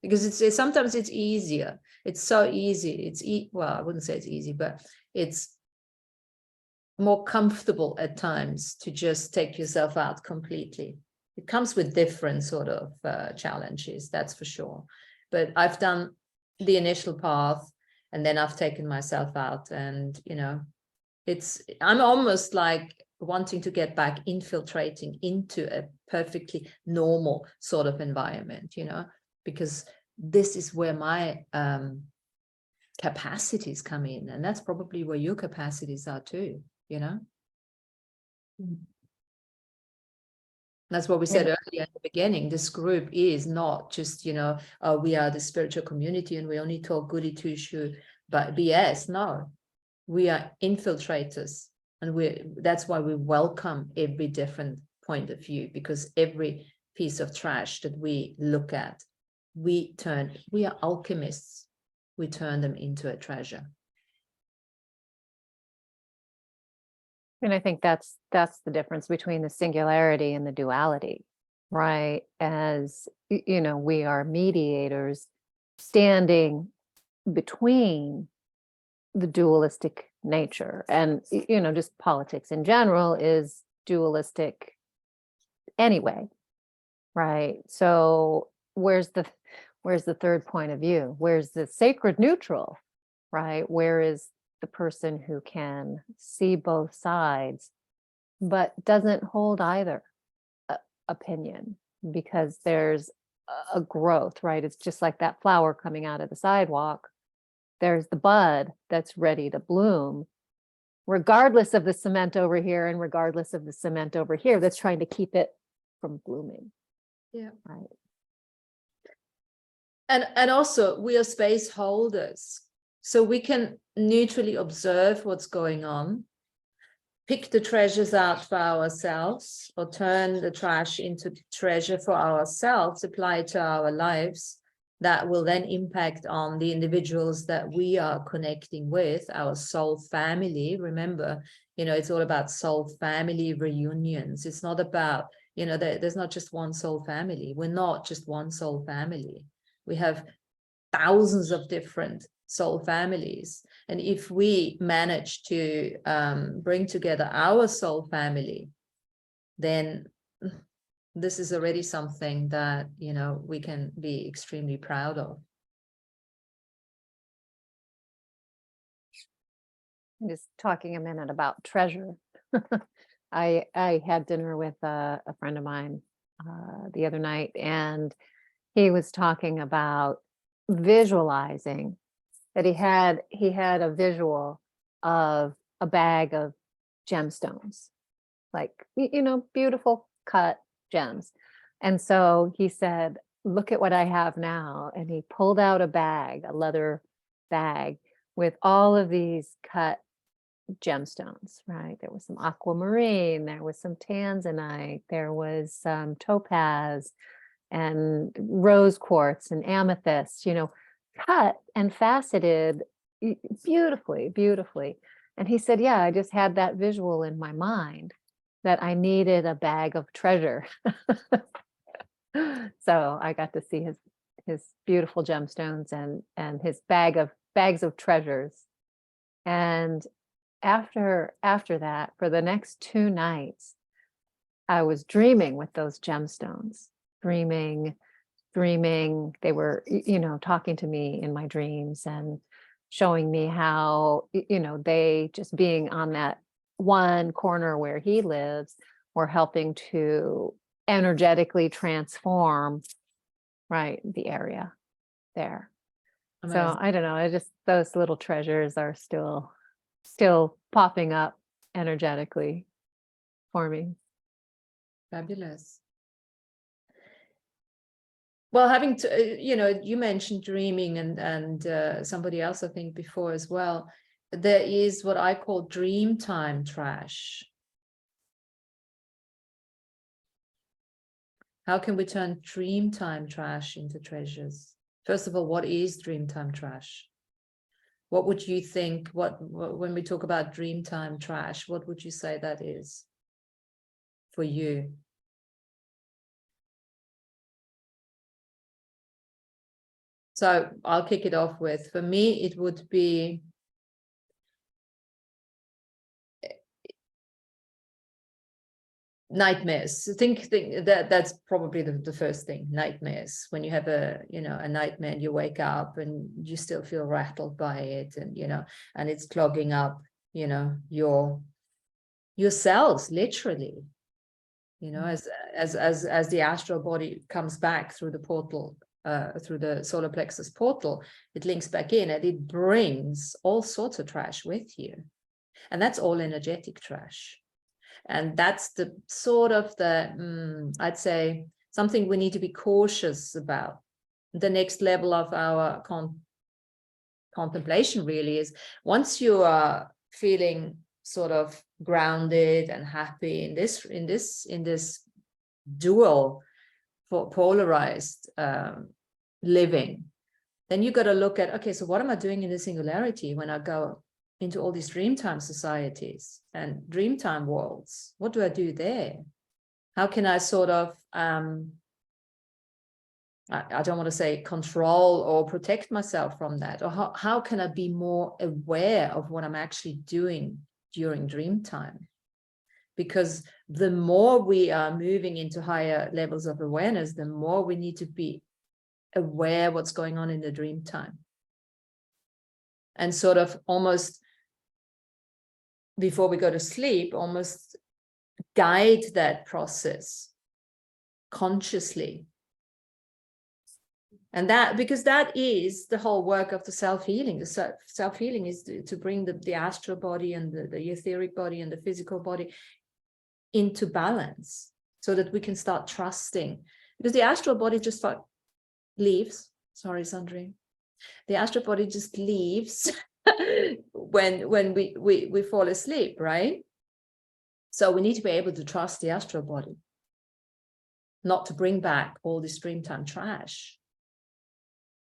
Because sometimes it's easier. It's so easy. Well, I wouldn't say it's easy, but it's more comfortable at times to just take yourself out completely. It comes with different sort of challenges, that's for sure. But I've done the initial path, and then I've taken myself out, and I'm almost like wanting to get back, infiltrating into a perfectly normal sort of environment, because this is where my capacities come in, and that's probably where your capacities are too, That's what we said earlier in the beginning. This group is not just, we are the spiritual community and we only talk goody two-shoe, but BS. No, we are infiltrators, and that's why we welcome every different point of view, because every piece of trash that we look at, we are alchemists. We turn them into a treasure. And I think that's the difference between the singularity and the duality, right? As we are mediators standing between the dualistic nature, and just politics in general is dualistic anyway. right? So where's the third point of view? Where's the sacred neutral, right? Where is the person who can see both sides, but doesn't hold either opinion, because there's a growth, right? It's just like that flower coming out of the sidewalk. There's the bud that's ready to bloom, regardless of the cement over here and regardless of the cement over here that's trying to keep it from blooming. Yeah. Right. And also we are space holders, so we can neutrally observe what's going on, pick the treasures out for ourselves, or turn the trash into treasure for ourselves, apply it to our lives. That will then impact on the individuals that we are connecting with, our soul family. Remember, it's all about soul family reunions. It's not about, there's not just one soul family. We're not just one soul family. We have thousands of different soul families. And if we manage to bring together our soul family, then this is already something that, we can be extremely proud of. I'm just talking a minute about treasure. I had dinner with a friend of mine the other night, and he was talking about visualizing that he had a visual of a bag of gemstones, like, beautiful cut gems. And so he said, look at what I have now. And he pulled out a leather bag with all of these cut gemstones, right? There was some aquamarine, there was some tanzanite, there was some topaz and rose quartz and amethyst, cut and faceted beautifully. And he said, yeah, I just had that visual in my mind that I needed a bag of treasure. So I got to see his beautiful gemstones and his bags of treasures. And after that, for the next 2 nights, I was dreaming with those gemstones, dreaming. They were, talking to me in my dreams and showing me how, they, just being on that one corner where he lives, were helping to energetically transform, right, the area there. Amazing. So I don't know, those little treasures are still popping up energetically for me. Fabulous. Well, having to, you mentioned dreaming and somebody else, I think, before as well. There is what I call dream time trash. How can we turn dream time trash into treasures? First of all, what is dream time trash? What would you think, when we talk about dream time trash, what would you say that is for you? So I'll kick it off with, for me, it would be nightmares. Think that's probably the first thing. Nightmares. When you have a nightmare and you wake up and you still feel rattled by it, and and it's clogging up your cells, literally, as the astral body comes back through the portal, through the solar plexus portal, it links back in and it brings all sorts of trash with you, and that's all energetic trash. And that's the sort of I'd say, something we need to be cautious about. The next level of our contemplation really is, once you are feeling sort of grounded and happy in this dual polarized living, then you got to look at, okay, so what am I doing in the singularity when I go into all these dreamtime societies and dreamtime worlds? What do I do there? How can I sort of, I don't want to say control or protect myself from that? Or how can I be more aware of what I'm actually doing during dreamtime? because the more we are moving into higher levels of awareness, the more we need to be aware what's going on in the dream time. And sort of almost before we go to sleep, almost guide that process consciously. And that, because that is the whole work of the self-healing. The self-healing is to bring the astral body and the etheric body and the physical body into balance so that we can start trusting. Because the astral body just leaves. Sorry, Sandrine. The astral body just leaves when we fall asleep, right? So we need to be able to trust the astral body, not to bring back all this dreamtime trash.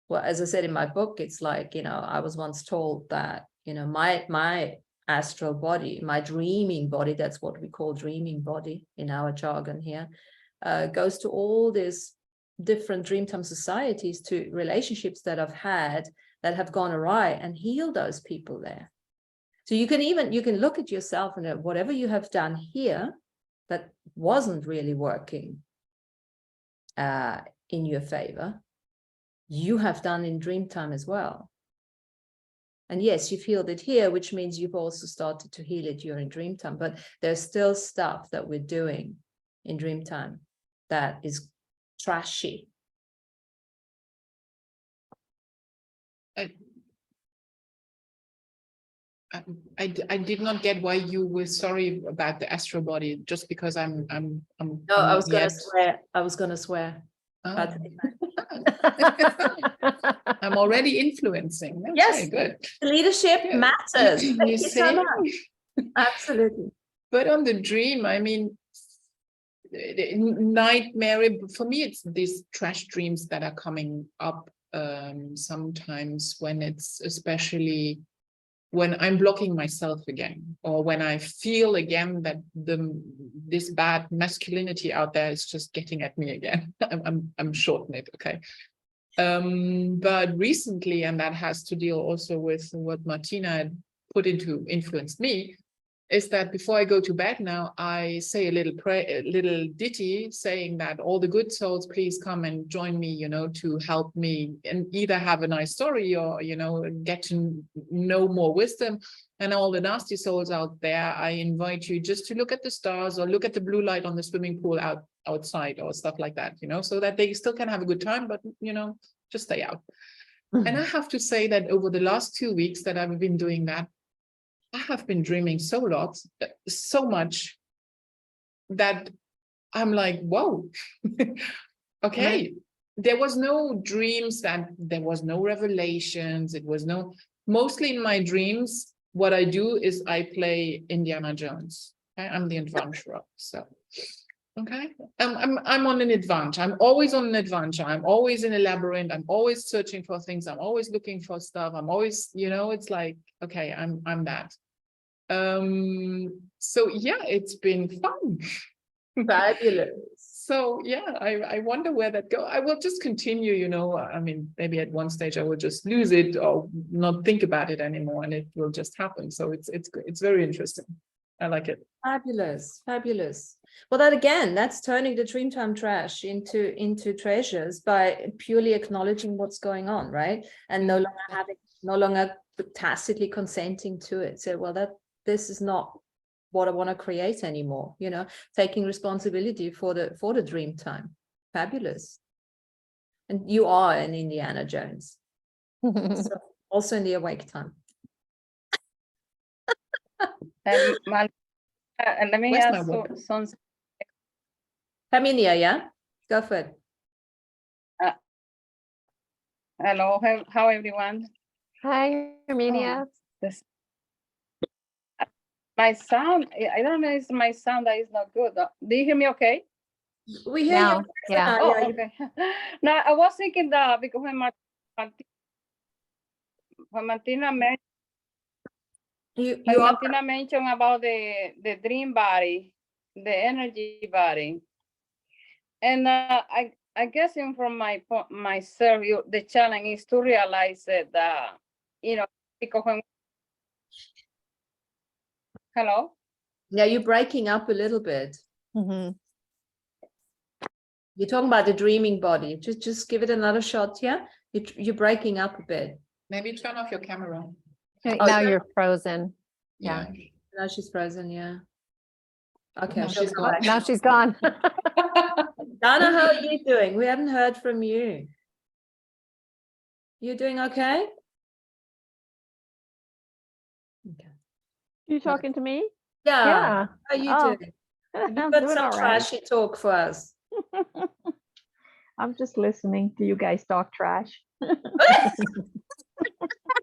Well, as I said in my book, it's like, I was once told that, my astral body, my dreaming body, that's what we call dreaming body in our jargon here, goes to all these different dreamtime societies, to relationships that I've had that have gone awry, and heal those people there. So you can look at yourself and whatever you have done here that wasn't really working in your favor, you have done in dreamtime as well. And yes, you've healed it here, which means you've also started to heal it during dreamtime, but there's still stuff that we're doing in dreamtime that is trashy. I did not get why you were sorry about the astral body, just because I'm No, I was gonna swear. I was gonna swear. Oh. I'm already influencing. That's yes, very good. Leadership matters. Thank you so much. Absolutely. But on the dream, I mean, the nightmare, for me, it's these trash dreams that are coming up sometimes, when it's especially when I'm blocking myself again, or when I feel again that this bad masculinity out there is just getting at me again. I'm shortening it, okay. But recently, and that has to deal also with what Martina had put into influenced me, is that before I go to bed now, I say a little prayer, a little ditty saying that all the good souls, please come and join me, to help me and either have a nice story or, get to know more wisdom. And all the nasty souls out there, I invite you just to look at the stars or look at the blue light on the swimming pool outside or stuff like that, so that they still can have a good time, but, just stay out. And I have to say that over the last 2 weeks that I've been doing that, I have been dreaming so much that I'm like, whoa, okay. There was no dreams, that there was no revelations. It was mostly in my dreams, what I do is I play Indiana Jones. Okay? I'm the adventurer. So, okay. I'm on an adventure. I'm always on an adventure. I'm always in a labyrinth. I'm always searching for things. I'm always looking for stuff. I'm always, it's like, okay, I'm that. So yeah, it's been fun. Fabulous. So yeah, I wonder where that goes. I will just continue, I mean, maybe at one stage I will just lose it or not think about it anymore, and it will just happen. So it's very interesting. I like it. Fabulous, fabulous. Well, that's turning the dreamtime trash into treasures by purely acknowledging what's going on, right? And no longer tacitly consenting to it. So, well, this is not what I want to create anymore, taking responsibility for the dream time. Fabulous. And you are an Indiana Jones. So also in the awake time. And let me Where's ask my some. Herminia, yeah? Go for it. Hello, how everyone? Hi, Armenia. My sound, I don't know if my sound that is not good. Do you hear me okay? We hear you. Yeah. Oh, okay. Now, I was thinking that because when Martina mentioned about the dream body, the energy body, and I guess from myself, the challenge is to realize that, because when. Hello? Yeah, you're breaking up a little bit. Mhm. You're talking about the dreaming body. Just give it another shot here. You're breaking up a bit. Maybe turn off your camera. Okay, Oh, now yeah. you're frozen. Yeah. Now she's frozen, yeah. Okay, No, she'll she's come gone. back. Now she's gone. Dana, how are you doing? We haven't heard from you. You doing okay? Okay. You talking to me? Yeah. Yeah. How are you Oh. doing? I'm You've got doing some all right. trashy talk for us. I'm just listening to you guys talk trash.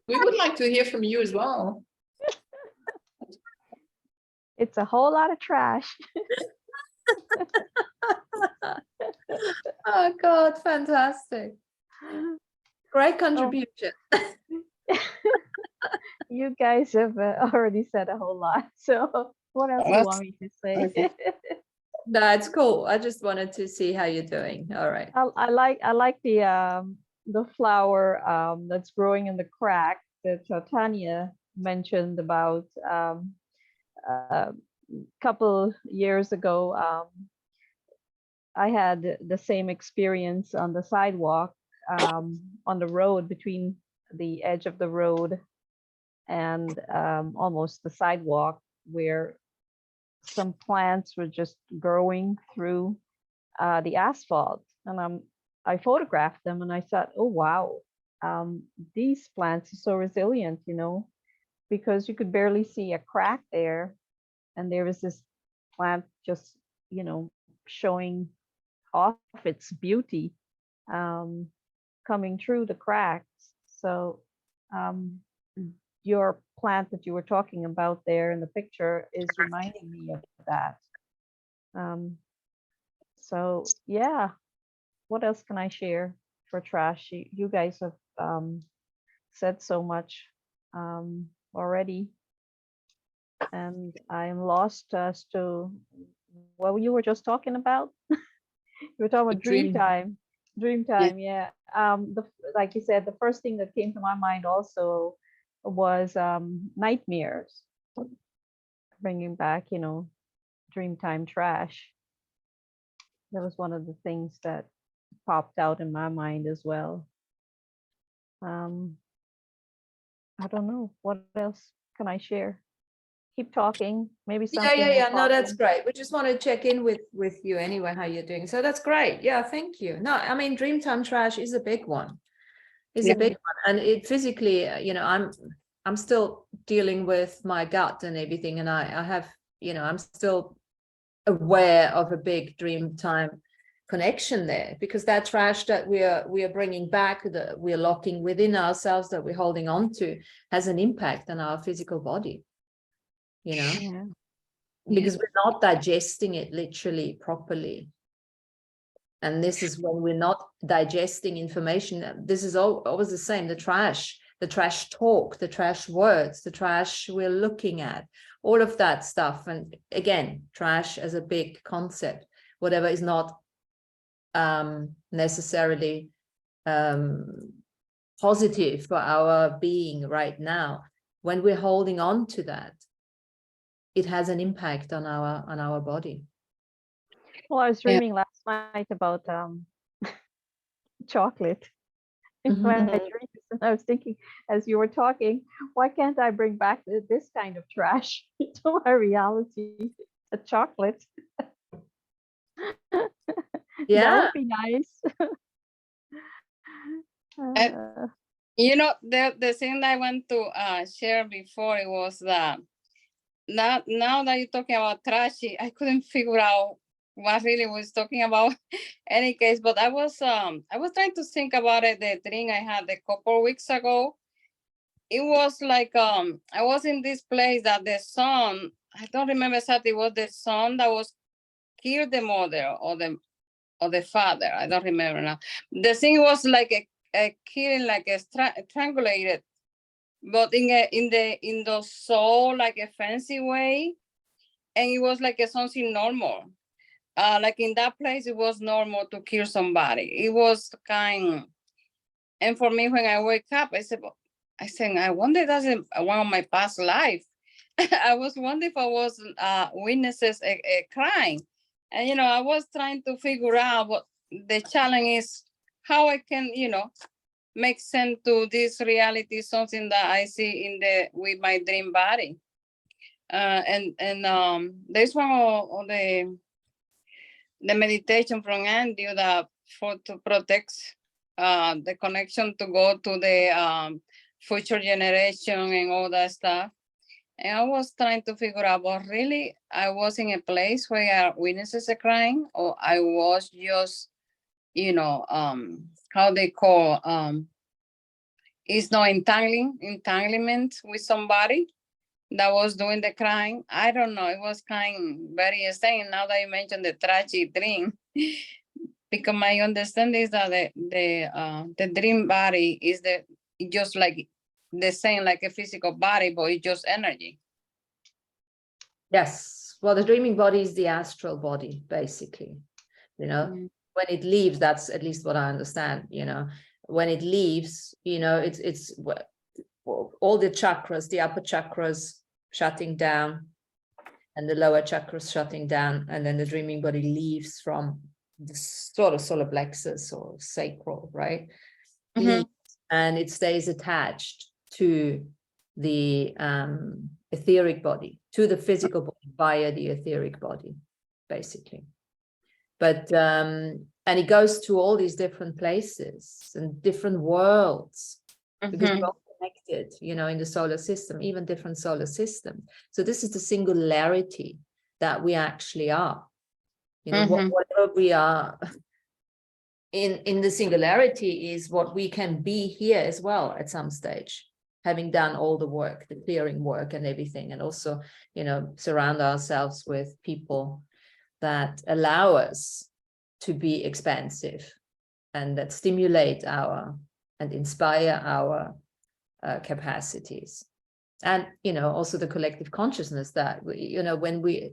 We would like to hear from you as well. It's a whole lot of trash. Oh God, fantastic. Great contribution. You guys have already said a whole lot. So what else do you want me to say? No, it's cool. I just wanted to see how you're doing. All right. I like the flower that's growing in the crack that Tanya mentioned about a couple years ago. I had the same experience on the sidewalk, on the road, between the edge of the road and almost the sidewalk, where some plants were just growing through the asphalt. And I photographed them and I thought, oh, wow, these plants are so resilient, because you could barely see a crack there. And there was this plant just, showing off its beauty, coming through the cracks. So your plant that you were talking about there in the picture is reminding me of that. So yeah, what else can I share for trash? You guys have said so much already, and I'm lost as to what you were just talking about. You were talking about dream time. Dream time, yeah. Like you said, the first thing that came to my mind also was nightmares, bringing back, Dreamtime trash. That was one of the things that popped out in my mind as well. I don't know, what else can I share? Keep talking, maybe something. Yeah. No, that's great. We just want to check in with you anyway, how you're doing. So that's great. Yeah, thank you. No, I mean, Dreamtime trash is a big one. A big one, and it physically, I'm still dealing with my gut and everything, and I have, I'm still aware of a big Dreamtime connection there, because that trash that we are bringing back, that we're locking within ourselves, that we're holding on to, has an impact on our physical body. Because we're not digesting it literally properly. And this is when we're not digesting information. This is always the same. The trash talk, the trash words, the trash we're looking at, all of that stuff. And again, trash as a big concept, whatever is not necessarily positive for our being right now. When we're holding on to that, it has an impact on our body. Well, I was dreaming last night about chocolate. In my dreams, and I was thinking, as you were talking, why can't I bring back this kind of trash to my reality? A chocolate. Yeah, that would be nice. The thing that I want to share before, it was that now that you're talking about trashy, I couldn't figure out what really was talking about any case, but I was trying to think about it, the dream I had a couple weeks ago. It was like I was in this place that the son, I don't remember exactly, what the son that was killed the mother or the father, I don't remember now. The thing was like a killing, like a strangulated, but in the soul, like a fancy way, and it was like something normal. Like in that place, it was normal to kill somebody. It was and for me, when I wake up, I said, I wonder that's one of my past life. I was wondering if I was witnesses a crime. And, I was trying to figure out what the challenge is, how I can, make sense to this reality, something that I see with my dream body. And there's one of the meditation from Andy that to protect the connection to go to the future generation and all that stuff. And I was trying to figure out, but really, I was in a place where witnesses a crime, or I was just, how they call, it's no entanglement with somebody that was doing the crime. I don't know. It was kind very insane. Now that you mentioned the tragic dream, because my understanding is that the dream body is just like the same like a physical body, but it's just energy. Yes. Well, the dreaming body is the astral body, basically. When it leaves, that's at least what I understand. When it leaves, it's all the chakras, the upper chakras shutting down, and the lower chakras shutting down, and then the dreaming body leaves from the sort of solar plexus or sacral, right? And it stays attached to the etheric body, to the physical body via the etheric body, basically. But and it goes to all these different places and different worlds, because we're all connected, in the solar system, even different solar systems. So this is the singularity that we actually are. Whatever we are in the singularity is what we can be here as well at some stage, having done all the work, the clearing work and everything, and also, surround ourselves with people that allow us to be expansive and that stimulate and inspire our capacities. And, also the collective consciousness that,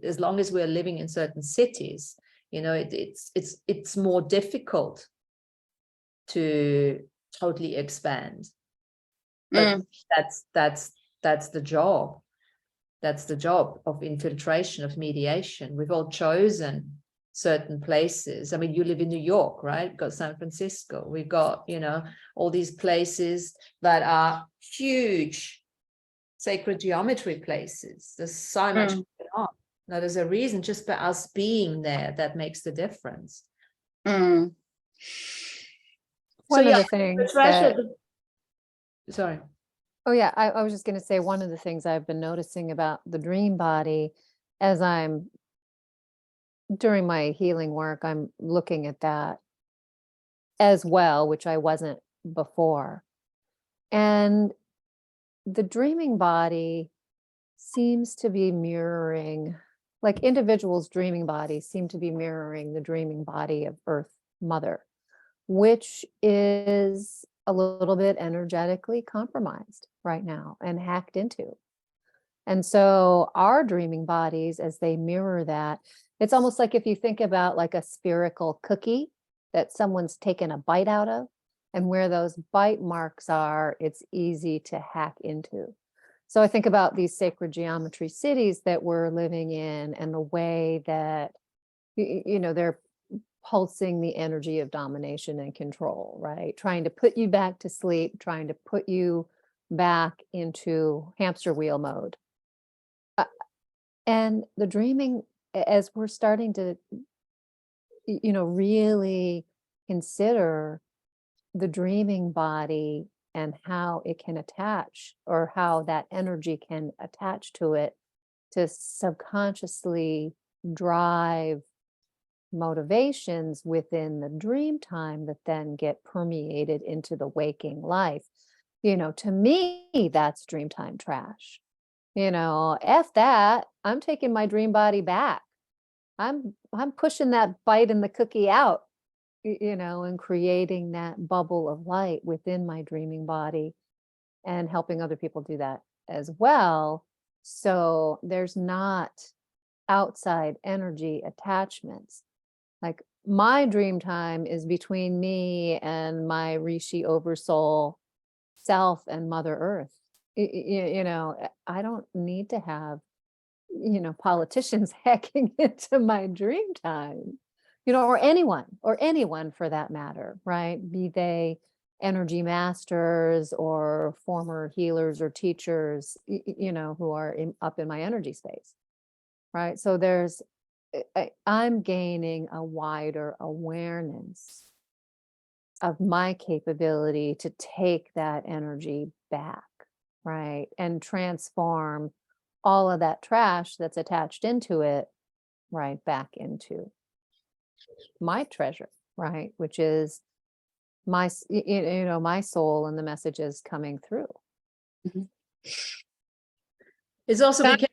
as long as we're living in certain cities, it's more difficult to totally expand. But that's the job. That's the job of infiltration, of mediation. We've all chosen certain places. I mean, you live in New York, right? We've got San Francisco. We've got, all these places that are huge sacred geometry places. There's so much going on. Now, there's a reason just by us being there that makes the difference. One of the things sorry. Oh yeah, I was just going to say, one of the things I've been noticing about the dream body, as I'm during my healing work, I'm looking at that as well, which I wasn't before. And the dreaming body seems to be mirroring, like individuals' dreaming bodies seem to be mirroring the dreaming body of Earth Mother, which is a little bit energetically compromised right now and hacked into. And so our dreaming bodies, as they mirror that, it's almost like if you think about like a spherical cookie that someone's taken a bite out of, and where those bite marks are, it's easy to hack into. So I think about these sacred geometry cities that we're living in and the way that, they're pulsing the energy of domination and control, right? Trying to put you back to sleep, trying to put you back into hamster wheel mode. And the dreaming, as we're starting to, really consider the dreaming body and how it can attach, or how that energy can attach to it to subconsciously drive motivations within the dream time that then get permeated into the waking life. To me, that's dream time trash. F that. I'm taking my dream body back. I'm pushing that bite in the cookie out, and creating that bubble of light within my dreaming body and helping other people do that as well. So there's not outside energy attachments. Like my dream time is between me and my Rishi Oversoul self and Mother Earth. you know, I don't need to have, you know, politicians hacking into my dream time, you know, or anyone for that matter, right? Be they energy masters or former healers or teachers, you know, who are up in my energy space, right? So there's, I'm gaining a wider awareness of my capability to take that energy back, right? And transform all of that trash that's attached into it, right, back into my treasure, right? Which is my, you know, my soul and the messages coming through. It's also, we can,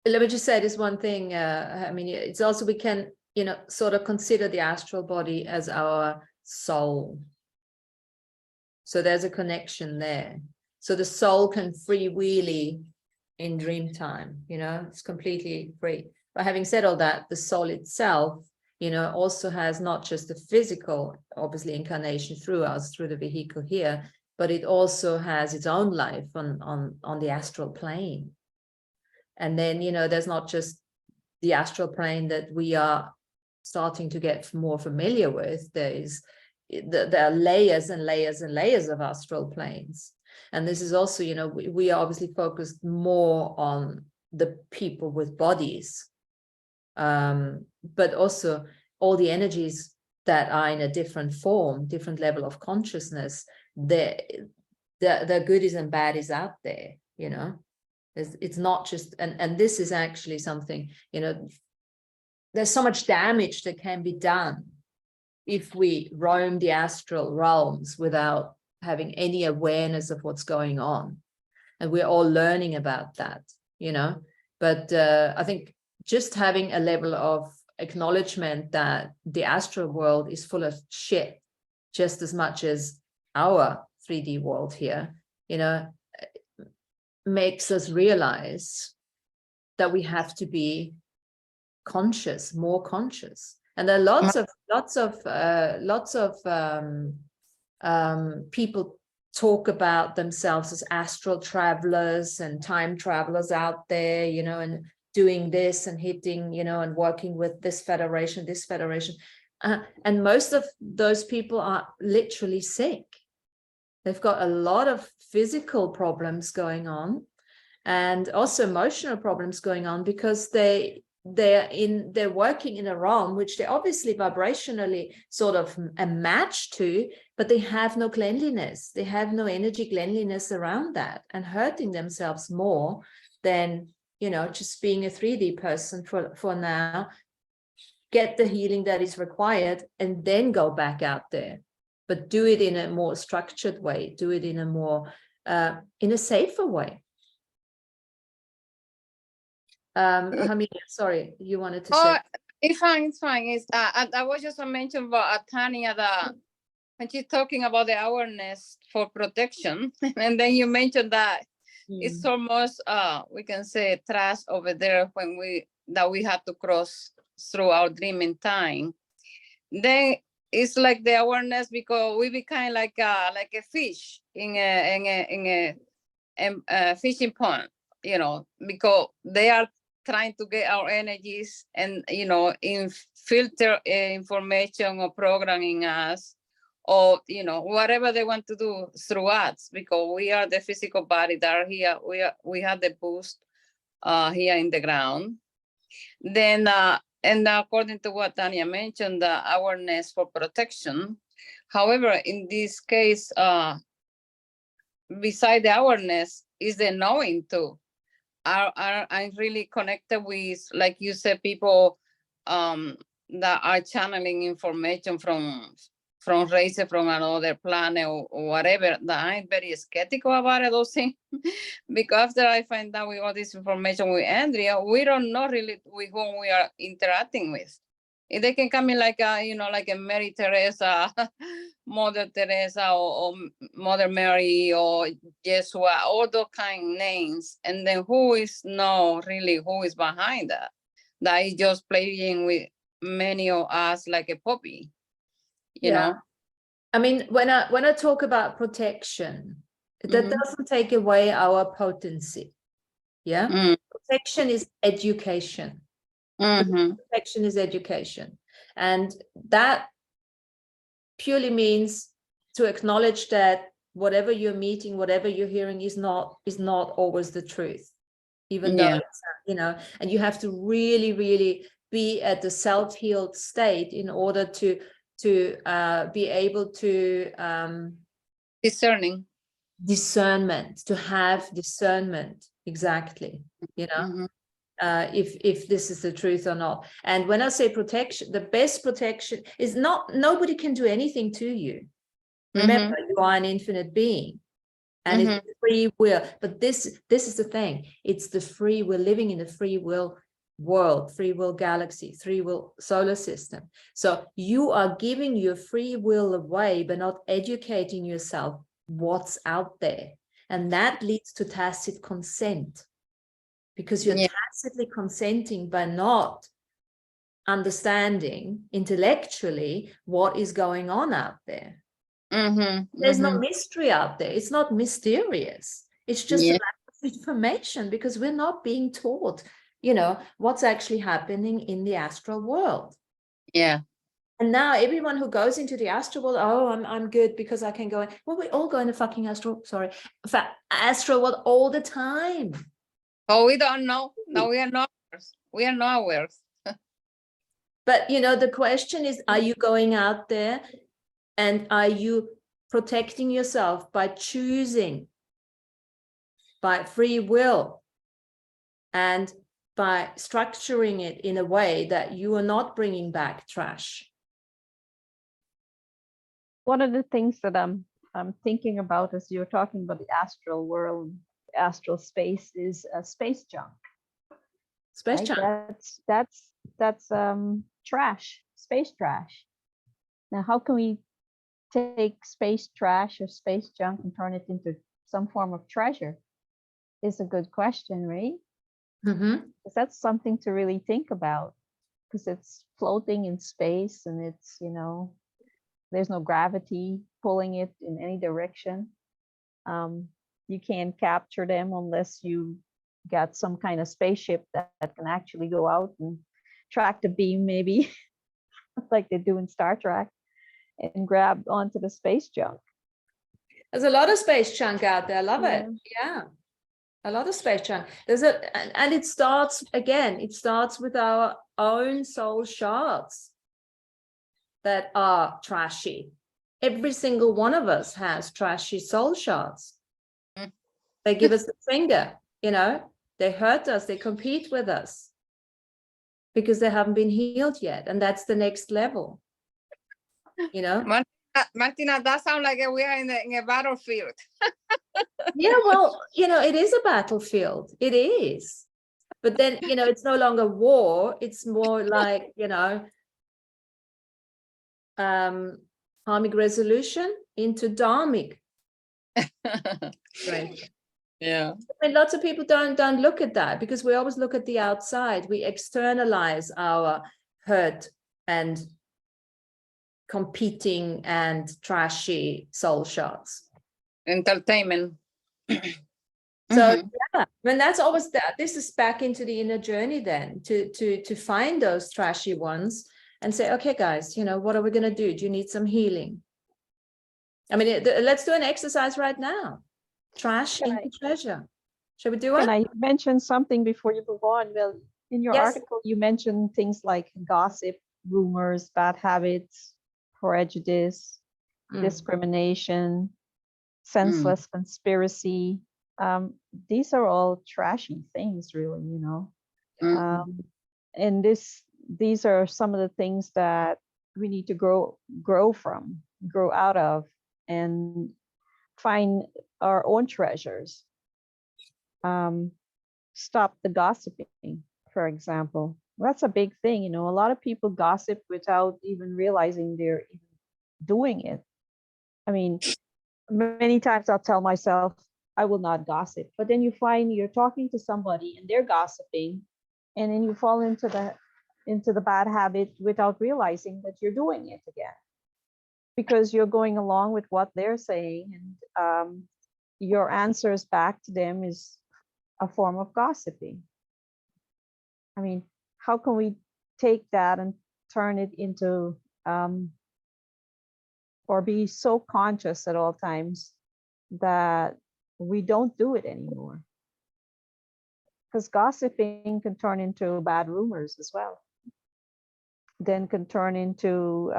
let me just say this one thing. I mean, it's also, we can, you know, sort of consider the astral body as our soul. So there's a connection there. So the soul can freewheelie in dream time, you know, it's completely free. But having said all that, the soul itself, you know, also has not just the physical, obviously, incarnation through us, through the vehicle here, but it also has its own life on the astral plane. And then, you know, there's not just the astral plane that we are starting to get more familiar with. There are layers and layers and layers of astral planes. And this is also, you know, we are obviously focused more on the people with bodies, but also all the energies that are in a different form, different level of consciousness. The goodies and baddies out there, you know. It's not just, and this is actually something, you know, there's so much damage that can be done if we roam the astral realms without having any awareness of what's going on. And we're all learning about that, you know. But I think just having a level of acknowledgement that the astral world is full of shit just as much as our 3D world here, you know, makes us realize that we have to be conscious, more conscious. And there are lots of people talk about themselves as astral travelers and time travelers out there, you know, and doing this and hitting, you know, and working with this federation. And most of those people are literally sick. They've got a lot of physical problems going on and also emotional problems going on because they're working in a realm which they obviously vibrationally sort of a match to, but they have no cleanliness. They have no energy cleanliness around that, and hurting themselves more than, you know, just being a 3D person for now, get the healing that is required and then go back out there, but do it in a more structured way, do it in a more, in a safer way. Hamid, sorry, you wanted to say. It's fine. It's I was just mentioning about Tanya that when she's talking about the awareness for protection, and then you mentioned that it's almost we can say trash over there when we have to cross through our dreaming time. Then it's like the awareness, because we become like a fish in a fishing pond, you know, because they are trying to get our energies and, you know, filter information or programming us, or, you know, whatever they want to do through us, because we are the physical body that are here. We have the boost here in the ground. Then, and according to what Tanya mentioned, the awareness for protection. However, in this case, beside the awareness is the knowing too. I'm really connected with, like you said, people that are channeling information from races from another planet or whatever, that I'm very skeptical about it, those things. Because after I find out with all this information with Andrea, we don't know really with whom we are interacting with. If they can come in like a, you know, like a Mary Teresa, Mother Teresa, or Mother Mary, or Yeshua, all those kind of names, and then who is really who is behind that? That is just playing with many of us like a puppy, you know. I mean, when I talk about protection, That doesn't take away our potency. Yeah. Protection is education. Protection is education. And that purely means to acknowledge that whatever you're meeting, whatever you're hearing is not always the truth, even though it's, and you have to really, really be at the self-healed state in order to be able to discernment, to have discernment, exactly, if this is the truth or not. And when I say protection, the best protection is nobody can do anything to you. Remember, you are an infinite being, and it's free will. But this is the thing. It's the free will, living in the free will world, free will galaxy, free will solar system. So you are giving your free will away, but not educating yourself what's out there. And that leads to tacit consent, because you're tacitly consenting by not understanding intellectually what is going on out there. There's no mystery out there. It's not mysterious. It's just a lack of information, because we're not being taught, what's actually happening in the astral world. And now everyone who goes into the astral world, I'm good because I can go in. Well, we all go in the fucking astral world all the time. Oh, we don't know. No, we are not. We are not aware. But, the question is, are you going out there and are you protecting yourself by choosing, by free will, and by structuring it in a way that you are not bringing back trash? One of the things that I'm thinking about as you're talking about the astral world, astral space, is space junk. Space right? junk. That's trash, space trash. Now, how can we take space trash or space junk and turn it into some form of treasure? Is a good question, right? Because that's something to really think about, because it's floating in space and it's, there's no gravity pulling it in any direction. You can't capture them unless you got some kind of spaceship that can actually go out and track the beam, maybe like they do in Star Trek, and grab onto the space junk. There's a lot of space junk out there. I love it. Yeah. A lot of space junk. And it starts with our own soul shards that are trashy. Every single one of us has trashy soul shards. They give us the finger, they hurt us, they compete with us because they haven't been healed yet. And that's the next level, Martina, that sounds like we are in a battlefield. Yeah, well, it is a battlefield. It is. But then, it's no longer war. It's more like, karmic resolution into dharmic. Right. Yeah. And lots of people don't look at that, because we always look at the outside. We externalize our hurt and competing and trashy soul shots. Entertainment. So when that's always that, this is back into the inner journey then, to find those trashy ones and say, okay, guys, what are we going to do? Do you need some healing? I mean, let's do an exercise right now. Trash into treasure. Shall we do it? Can I mention something before you move on? Well, in your article, you mentioned things like gossip, rumors, bad habits, prejudice, discrimination, senseless conspiracy. These are all trashy things, really, and these are some of the things that we need to grow out of, and find our own treasures. Stop the gossiping, for example. That's a big thing. A lot of people gossip without even realizing they're even doing it. I mean, many times I'll tell myself, I will not gossip. But then you find you're talking to somebody and they're gossiping, and then you fall into the bad habit without realizing that you're doing it again, because you're going along with what they're saying, and your answers back to them is a form of gossiping. I mean, how can we take that and turn it into, or be so conscious at all times that we don't do it anymore? Because gossiping can turn into bad rumors as well. Then can turn into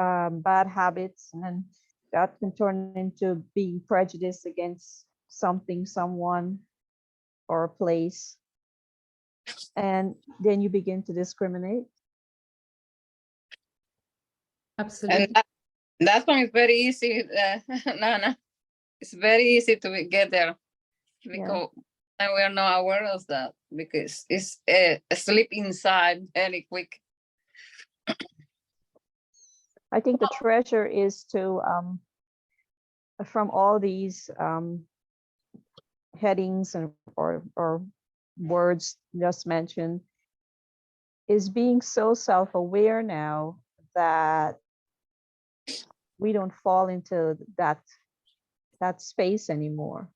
bad habits, and then that can turn into being prejudiced against something, someone, or a place. And then you begin to discriminate. Absolutely. And that one is very easy, Nana. It's very easy to get there because and we are not aware of that because it's a slip inside very quick. I think the treasure is to, from all these headings and or words just mentioned, is being so self-aware now that we don't fall into that space anymore.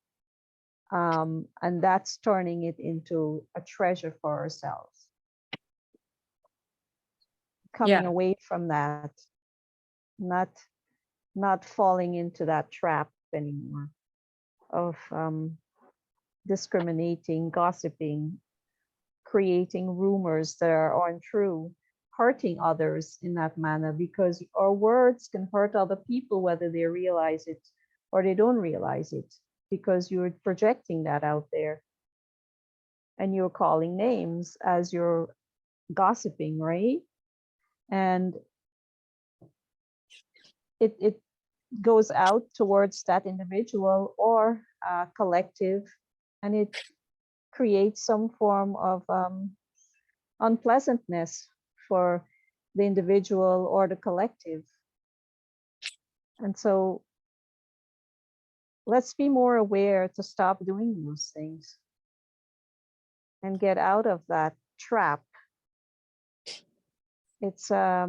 And that's turning it into a treasure for ourselves. Coming away from that, not falling into that trap anymore of discriminating, gossiping, creating rumors that are untrue, hurting others in that manner, because our words can hurt other people whether they realize it or they don't realize it, because you're projecting that out there and you're calling names as you're gossiping, right? And it goes out towards that individual or collective, and it creates some form of unpleasantness for the individual or the collective. And so let's be more aware to stop doing those things and get out of that trap. It's a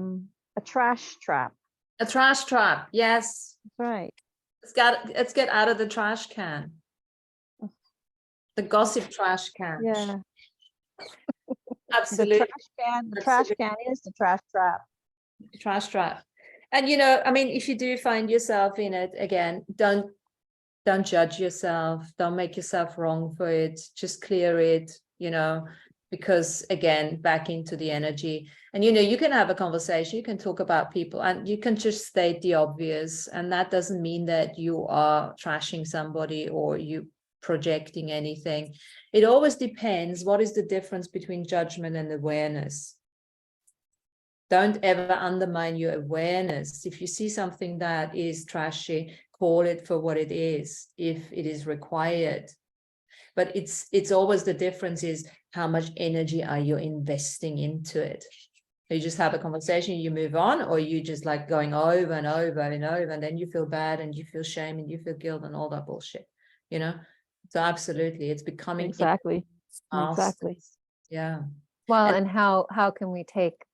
trash trap. A trash trap, yes. Right. Let's get out of the trash can. The gossip trash can. Yeah. Absolutely. The trash can is the trash trap. Trash trap. And you know, I mean, if you do find yourself in it again, don't judge yourself, don't make yourself wrong for it, just clear it, you know, because again, back into the energy. And you know, you can have a conversation, you can talk about people, and you can just state the obvious, and that doesn't mean that you are trashing somebody or you projecting anything. It always depends, what is the difference between judgment and awareness? Don't ever undermine your awareness. If you see something that is trashy, call it for what it is, if it is required. But it's always, the difference is how much energy are you investing into it. You just have a conversation, you move on, or you just like going over and over and over, and then you feel bad and you feel shame and you feel guilt and all that bullshit, you know? So absolutely, it's becoming exactly. Yeah. Well, and how can we take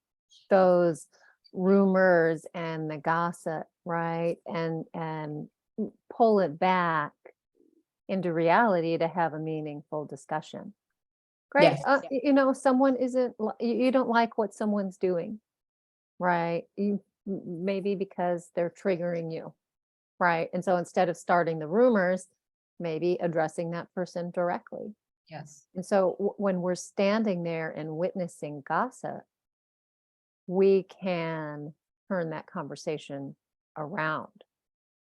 those rumors and the gossip, right, and pull it back into reality to have a meaningful discussion? Great. Yes. You know, someone isn't, you don't like what someone's doing, right? You maybe because they're triggering you, right? And so instead of starting the rumors, maybe addressing that person directly. Yes. And so when we're standing there and witnessing gossip, we can turn that conversation around,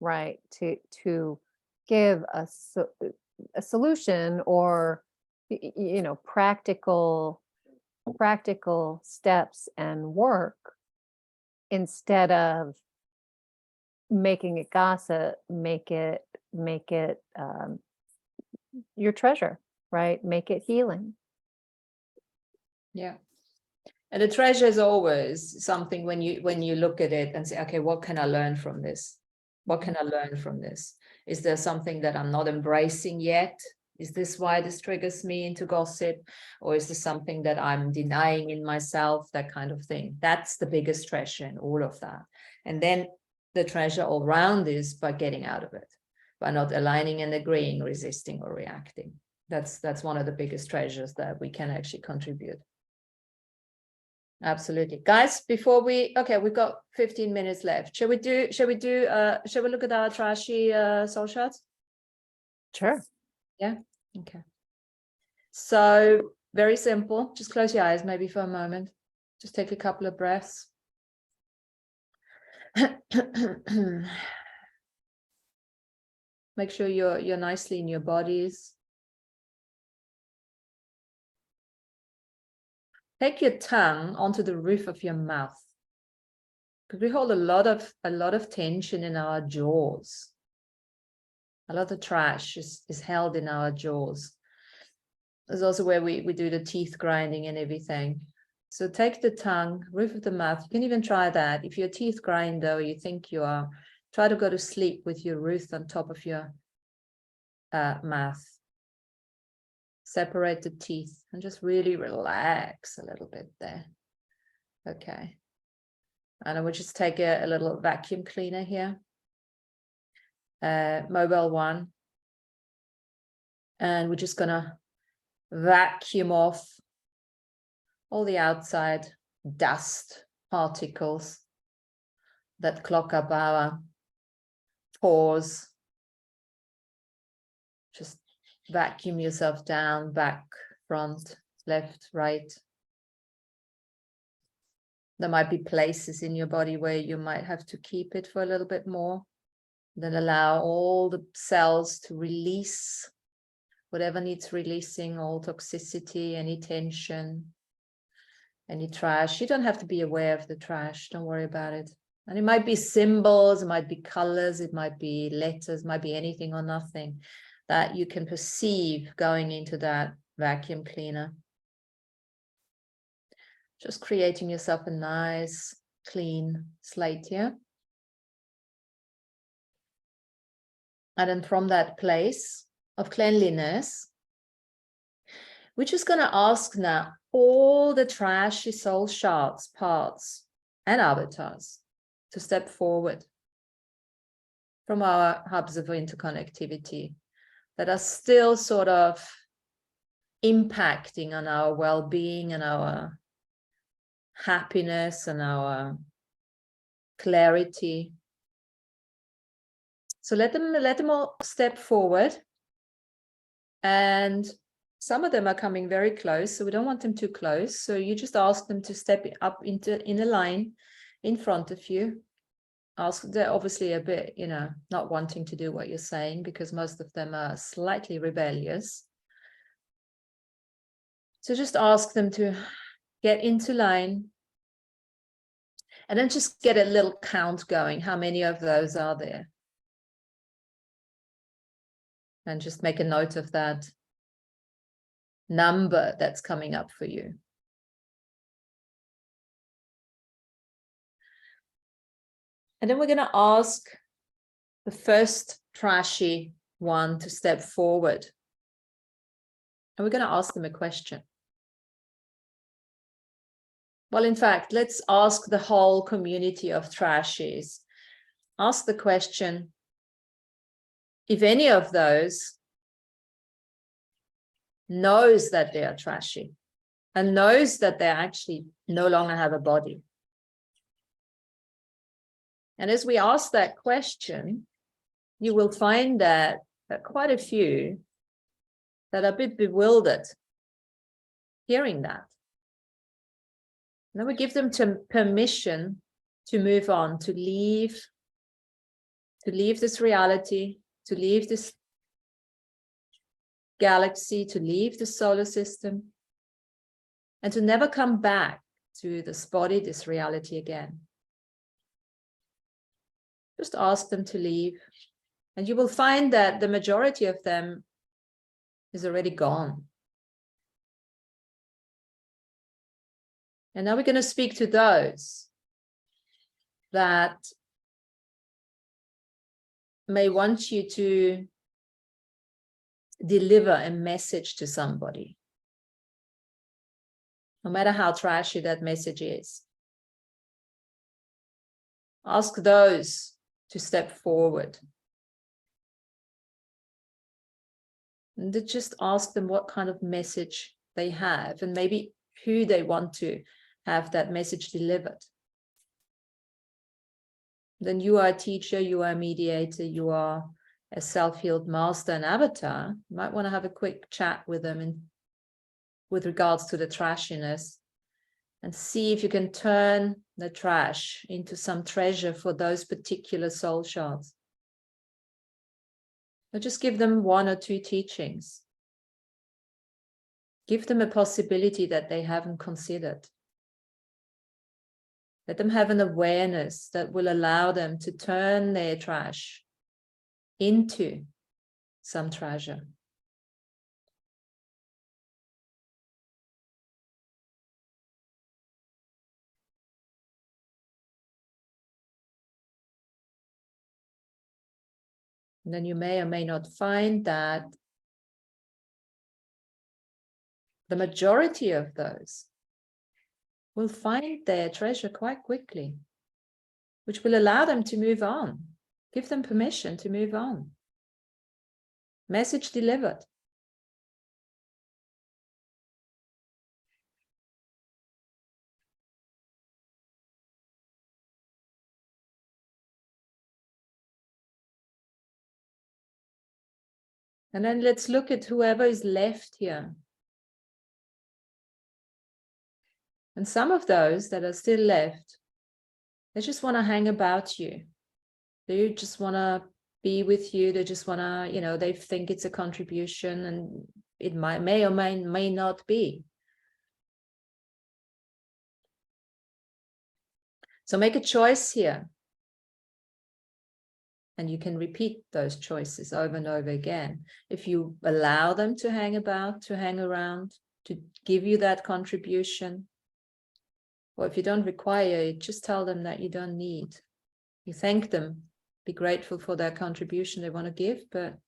right? To give a solution, or, you know, practical steps and work, instead of making it gossip. Make it your treasure, right? Make it healing. Yeah. And the treasure is always something when you look at it and say, okay, what can I learn from this? What can I learn from this? Is there something that I'm not embracing yet? Is this why this triggers me into gossip? Or is this something that I'm denying in myself? That kind of thing. That's the biggest treasure in all of that. And then the treasure all around is by getting out of it. by not aligning and agreeing, resisting or reacting. That's one of the biggest treasures that we can actually contribute. Absolutely. Guys, before we've got 15 minutes left. Shall we look at our trashy soul shots? Sure. Yeah. Okay. So very simple. Just close your eyes maybe for a moment. Just take a couple of breaths. Make sure you're nicely in your bodies. Take your tongue onto the roof of your mouth, because we hold a lot of tension in our jaws. A lot of trash is held in our jaws. There's also where we do the teeth grinding and everything. So take the tongue, roof of the mouth. You can even try that. If you're a teeth grinder or you think you are, try to go to sleep with your roof on top of your mouth. Separate the teeth and just really relax a little bit there. Okay. And I will just take a little vacuum cleaner here. Mobile one. And we're just gonna vacuum off all the outside dust particles that clog up our pores. Just vacuum yourself down, back, front, left, right. There might be places in your body where you might have to keep it for a little bit more. Then allow all the cells to release whatever needs releasing, all toxicity, any tension, any trash. You don't have to be aware of the trash. Don't worry about it. And it might be symbols, it might be colors, it might be letters, it might be anything or nothing that you can perceive going into that vacuum cleaner. Just creating yourself a nice, clean slate here. And then from that place of cleanliness, we're just going to ask now all the trashy soul shards, parts, and avatars to step forward from our hubs of interconnectivity that are still sort of impacting on our well-being and our happiness and our clarity. So let them all step forward. And some of them are coming very close, so we don't want them too close. So you just ask them to step up in a line in front of you. They're obviously a bit, not wanting to do what you're saying, because most of them are slightly rebellious. So just ask them to get into line. And then just get a little count going. How many of those are there? And just make a note of that number that's coming up for you. And then we're going to ask the first trashy one to step forward. And we're going to ask them a question. Well, in fact, let's ask the whole community of trashies. Ask the question, if any of those knows that they are trashy and knows that they actually no longer have a body. And as we ask that question, you will find that quite a few that are a bit bewildered hearing that. And then we give them permission to move on, to leave this reality, to leave this galaxy, to leave the solar system, and to never come back to this body, this reality again. Just ask them to leave, and you will find that the majority of them is already gone. And now we're going to speak to those that may want you to deliver a message to somebody, no matter how trashy that message is. Ask those to step forward. And to just ask them what kind of message they have, and maybe who they want to have that message delivered. Then you are a teacher, you are a mediator, you are a self-healed master and avatar. You might want to have a quick chat with them and with regards to the trashiness, and see if you can turn the trash into some treasure for those particular soul shards. Or just give them 1 or 2 teachings. Give them a possibility that they haven't considered. Let them have an awareness that will allow them to turn their trash into some treasure. And then you may or may not find that the majority of those will find their treasure quite quickly, which will allow them to move on. Give them permission to move on. Message delivered. And then let's look at whoever is left here. And some of those that are still left, they just want to hang about you. They just want to be with you. They just want to, you know, they think it's a contribution, and it may or may not be. So make a choice here. And you can repeat those choices over and over again. If you allow them to hang about, to hang around, to give you that contribution, or if you don't require it, just tell them that you don't need. You thank them, be grateful for their contribution they want to give, but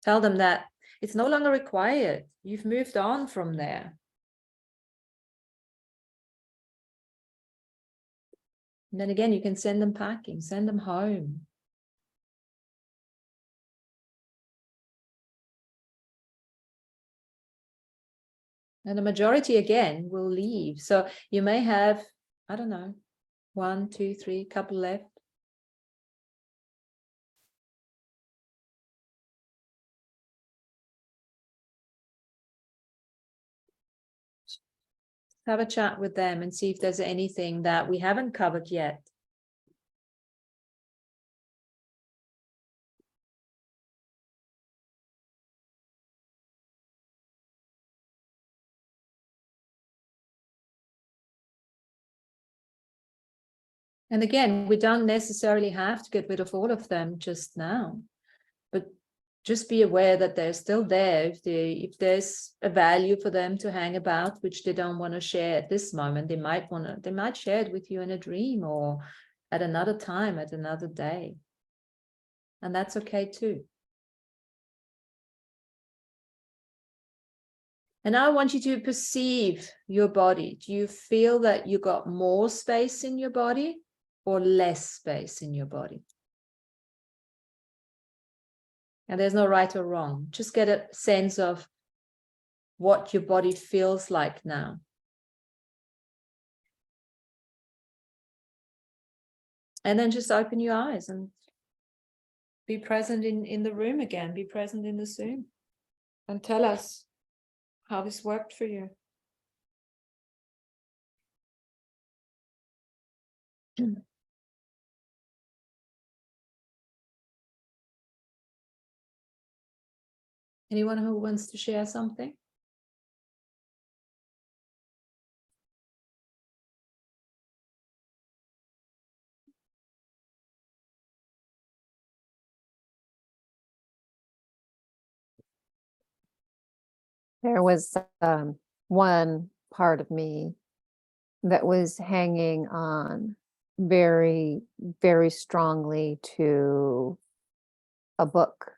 tell them that it's no longer required. You've moved on from there. And then again, you can send them packing, send them home. And the majority, again, will leave. So you may have, I don't know, 1, 2, 3, couple left. Have a chat with them and see if there's anything that we haven't covered yet. And again, we don't necessarily have to get rid of all of them just now, but just be aware that they're still there. If there's a value for them to hang about, which they don't want to share at this moment, they might share it with you in a dream or at another time, at another day. And that's okay too. And I want you to perceive your body. Do you feel that you got more space in your body or less space in your body? And there's no right or wrong. Just get a sense of what your body feels like now. And then just open your eyes and be present in the room again. Be present in the Zoom. And tell us how this worked for you. Anyone who wants to share something? There was one part of me that was hanging on very, very strongly to a book.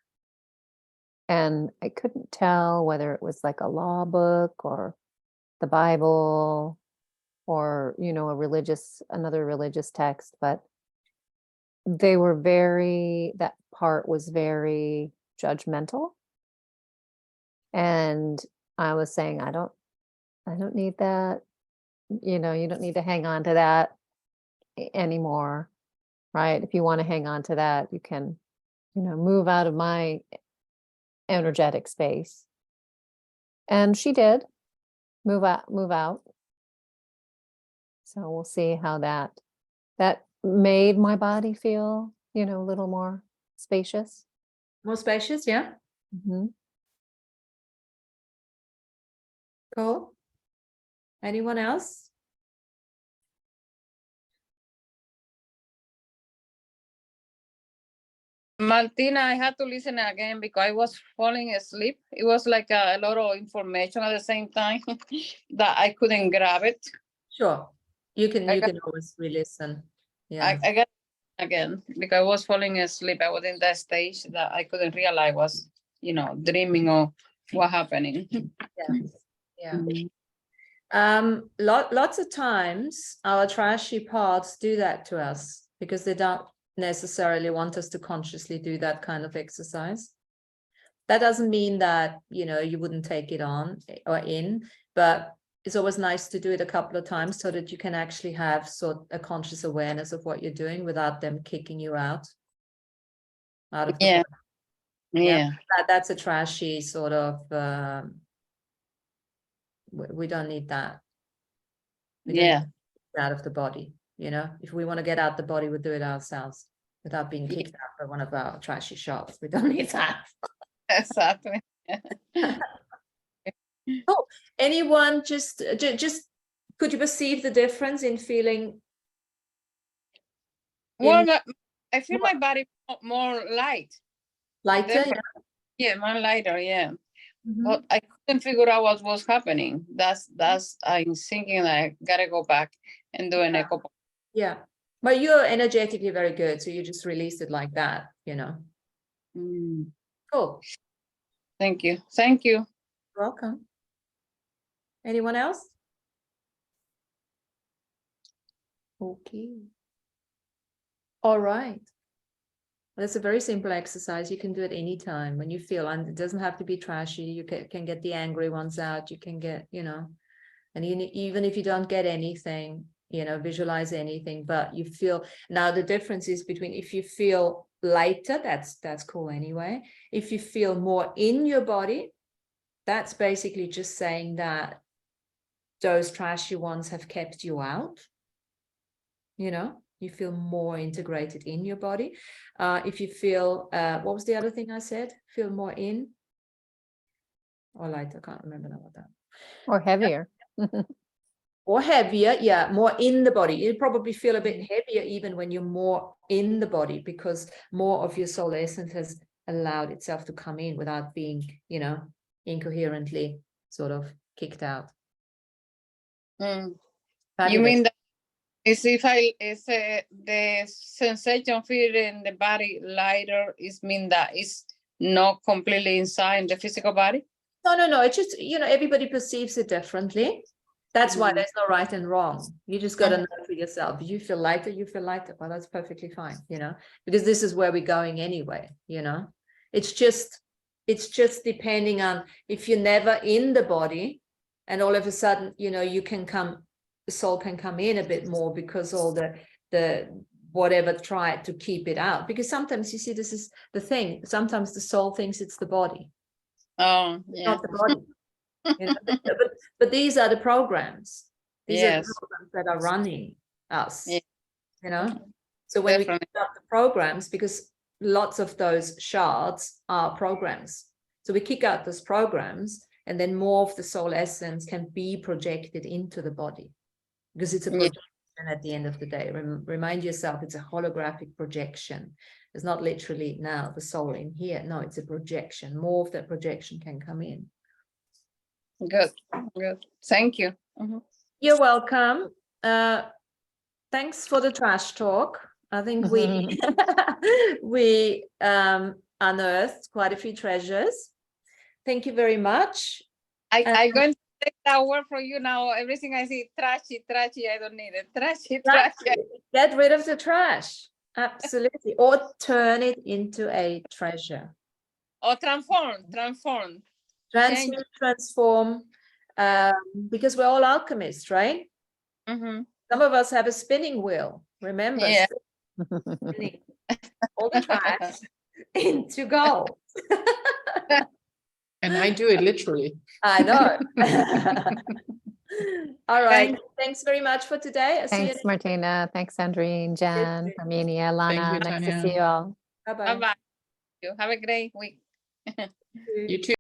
And I couldn't tell whether it was like a law book or the Bible or, you know, another religious text, but that part was very judgmental. And I was saying, I don't need that. You know, you don't need to hang on to that anymore, right? If you want to hang on to that, you can, you know, move out of my energetic space. And she did move out. So we'll see how that made my body feel, you know, a little more spacious. More spacious, yeah. Mhm. Cool. Anyone else? Martina, I had to listen again because I was falling asleep. It was like a lot of information at the same time that I couldn't grab it. Sure. You can I got- always re-listen. Yeah. I got again because I was falling asleep. I was in that stage that I couldn't realize was, you know, dreaming or what happening. Yeah. Lots of times our trashy parts do that to us because they don't necessarily want us to consciously do that kind of exercise. That doesn't mean that, you know, you wouldn't take it on or in, but it's always nice to do it a couple of times so that you can actually have sort of a conscious awareness of what you're doing without them kicking you out of the Yeah. body. Yeah. That's a trashy sort of we don't need that. We don't Yeah. need out of the body, you know. If we want to get out the body, we'll do it ourselves without being kicked out by one of our trashy shops. We don't need that. Exactly. Oh, anyone just could you perceive the difference in feeling? Well, I feel my body more light. Lighter? Yeah, more lighter. Yeah. Mhm. But I couldn't figure out what was happening. That's I'm thinking that I gotta go back and do an echo. Yeah. But you're energetically very good, so you just released it like that, you know. Cool. Thank you. Thank you. Welcome. Anyone else? Okay. All right. That's a very simple exercise. You can do it anytime when you feel, and it doesn't have to be trashy. You can get the angry ones out. You can get, you know, and even if you don't get anything, you know, visualize anything, but you feel. Now the difference is between if you feel lighter, that's cool anyway. If you feel more in your body, that's basically just saying that those trashy ones have kept you out, you know. You feel more integrated in your body. If you feel, what was the other thing I said? Feel more in or light, I can't remember now what that. Or heavier. Or heavier, yeah, more in the body. You probably feel a bit heavier even when you're more in the body because more of your soul essence has allowed itself to come in without being, you know, incoherently sort of kicked out. You mean that is the sensation feel in the body lighter is mean that it's not completely inside the physical body? No. It's just, you know, everybody perceives it differently. That's why there's no right and wrong. You just got to know for yourself. If you feel lighter, you feel lighter. Well, that's perfectly fine, you know, because this is where we're going anyway, you know. It's just depending on if you're never in the body and all of a sudden, you know, the soul can come in a bit more because all the whatever tried to keep it out. Because sometimes, you see, this is the thing. Sometimes the soul thinks it's the body. Oh, yeah. Not the body. You know, but these are the programs. These are the programs that are running us. Yeah. You know. So when we pick up the programs, because lots of those shards are programs. So we kick out those programs, and then more of the soul essence can be projected into the body, because it's a projection at the end of the day. Remind yourself, it's a holographic projection. It's not literally now the soul in here. No, it's a projection. More of that projection can come in. Good. Thank you. You're welcome. Thanks for the trash talk. I think we unearthed quite a few treasures. Thank you very much. I'm going to take that word from you now. Everything I see, trashy, I don't need it. Trashy. Get rid of the trash. Absolutely. Or turn it into a treasure. Or transform. Transmute, transform, because we're all alchemists, right? Mhm. Some of us have a spinning wheel. Remember, Yeah. spinning all the trash into gold. And I do it literally. I know. All right. Thank- Thanks very much for today. I'll see you Thanks, Martina. Thanks, Sandrine, Jen, soon. Armenia, Lana. you, Nice to Tanya. see you all. Bye-bye. Bye-bye. You have a great week. You too.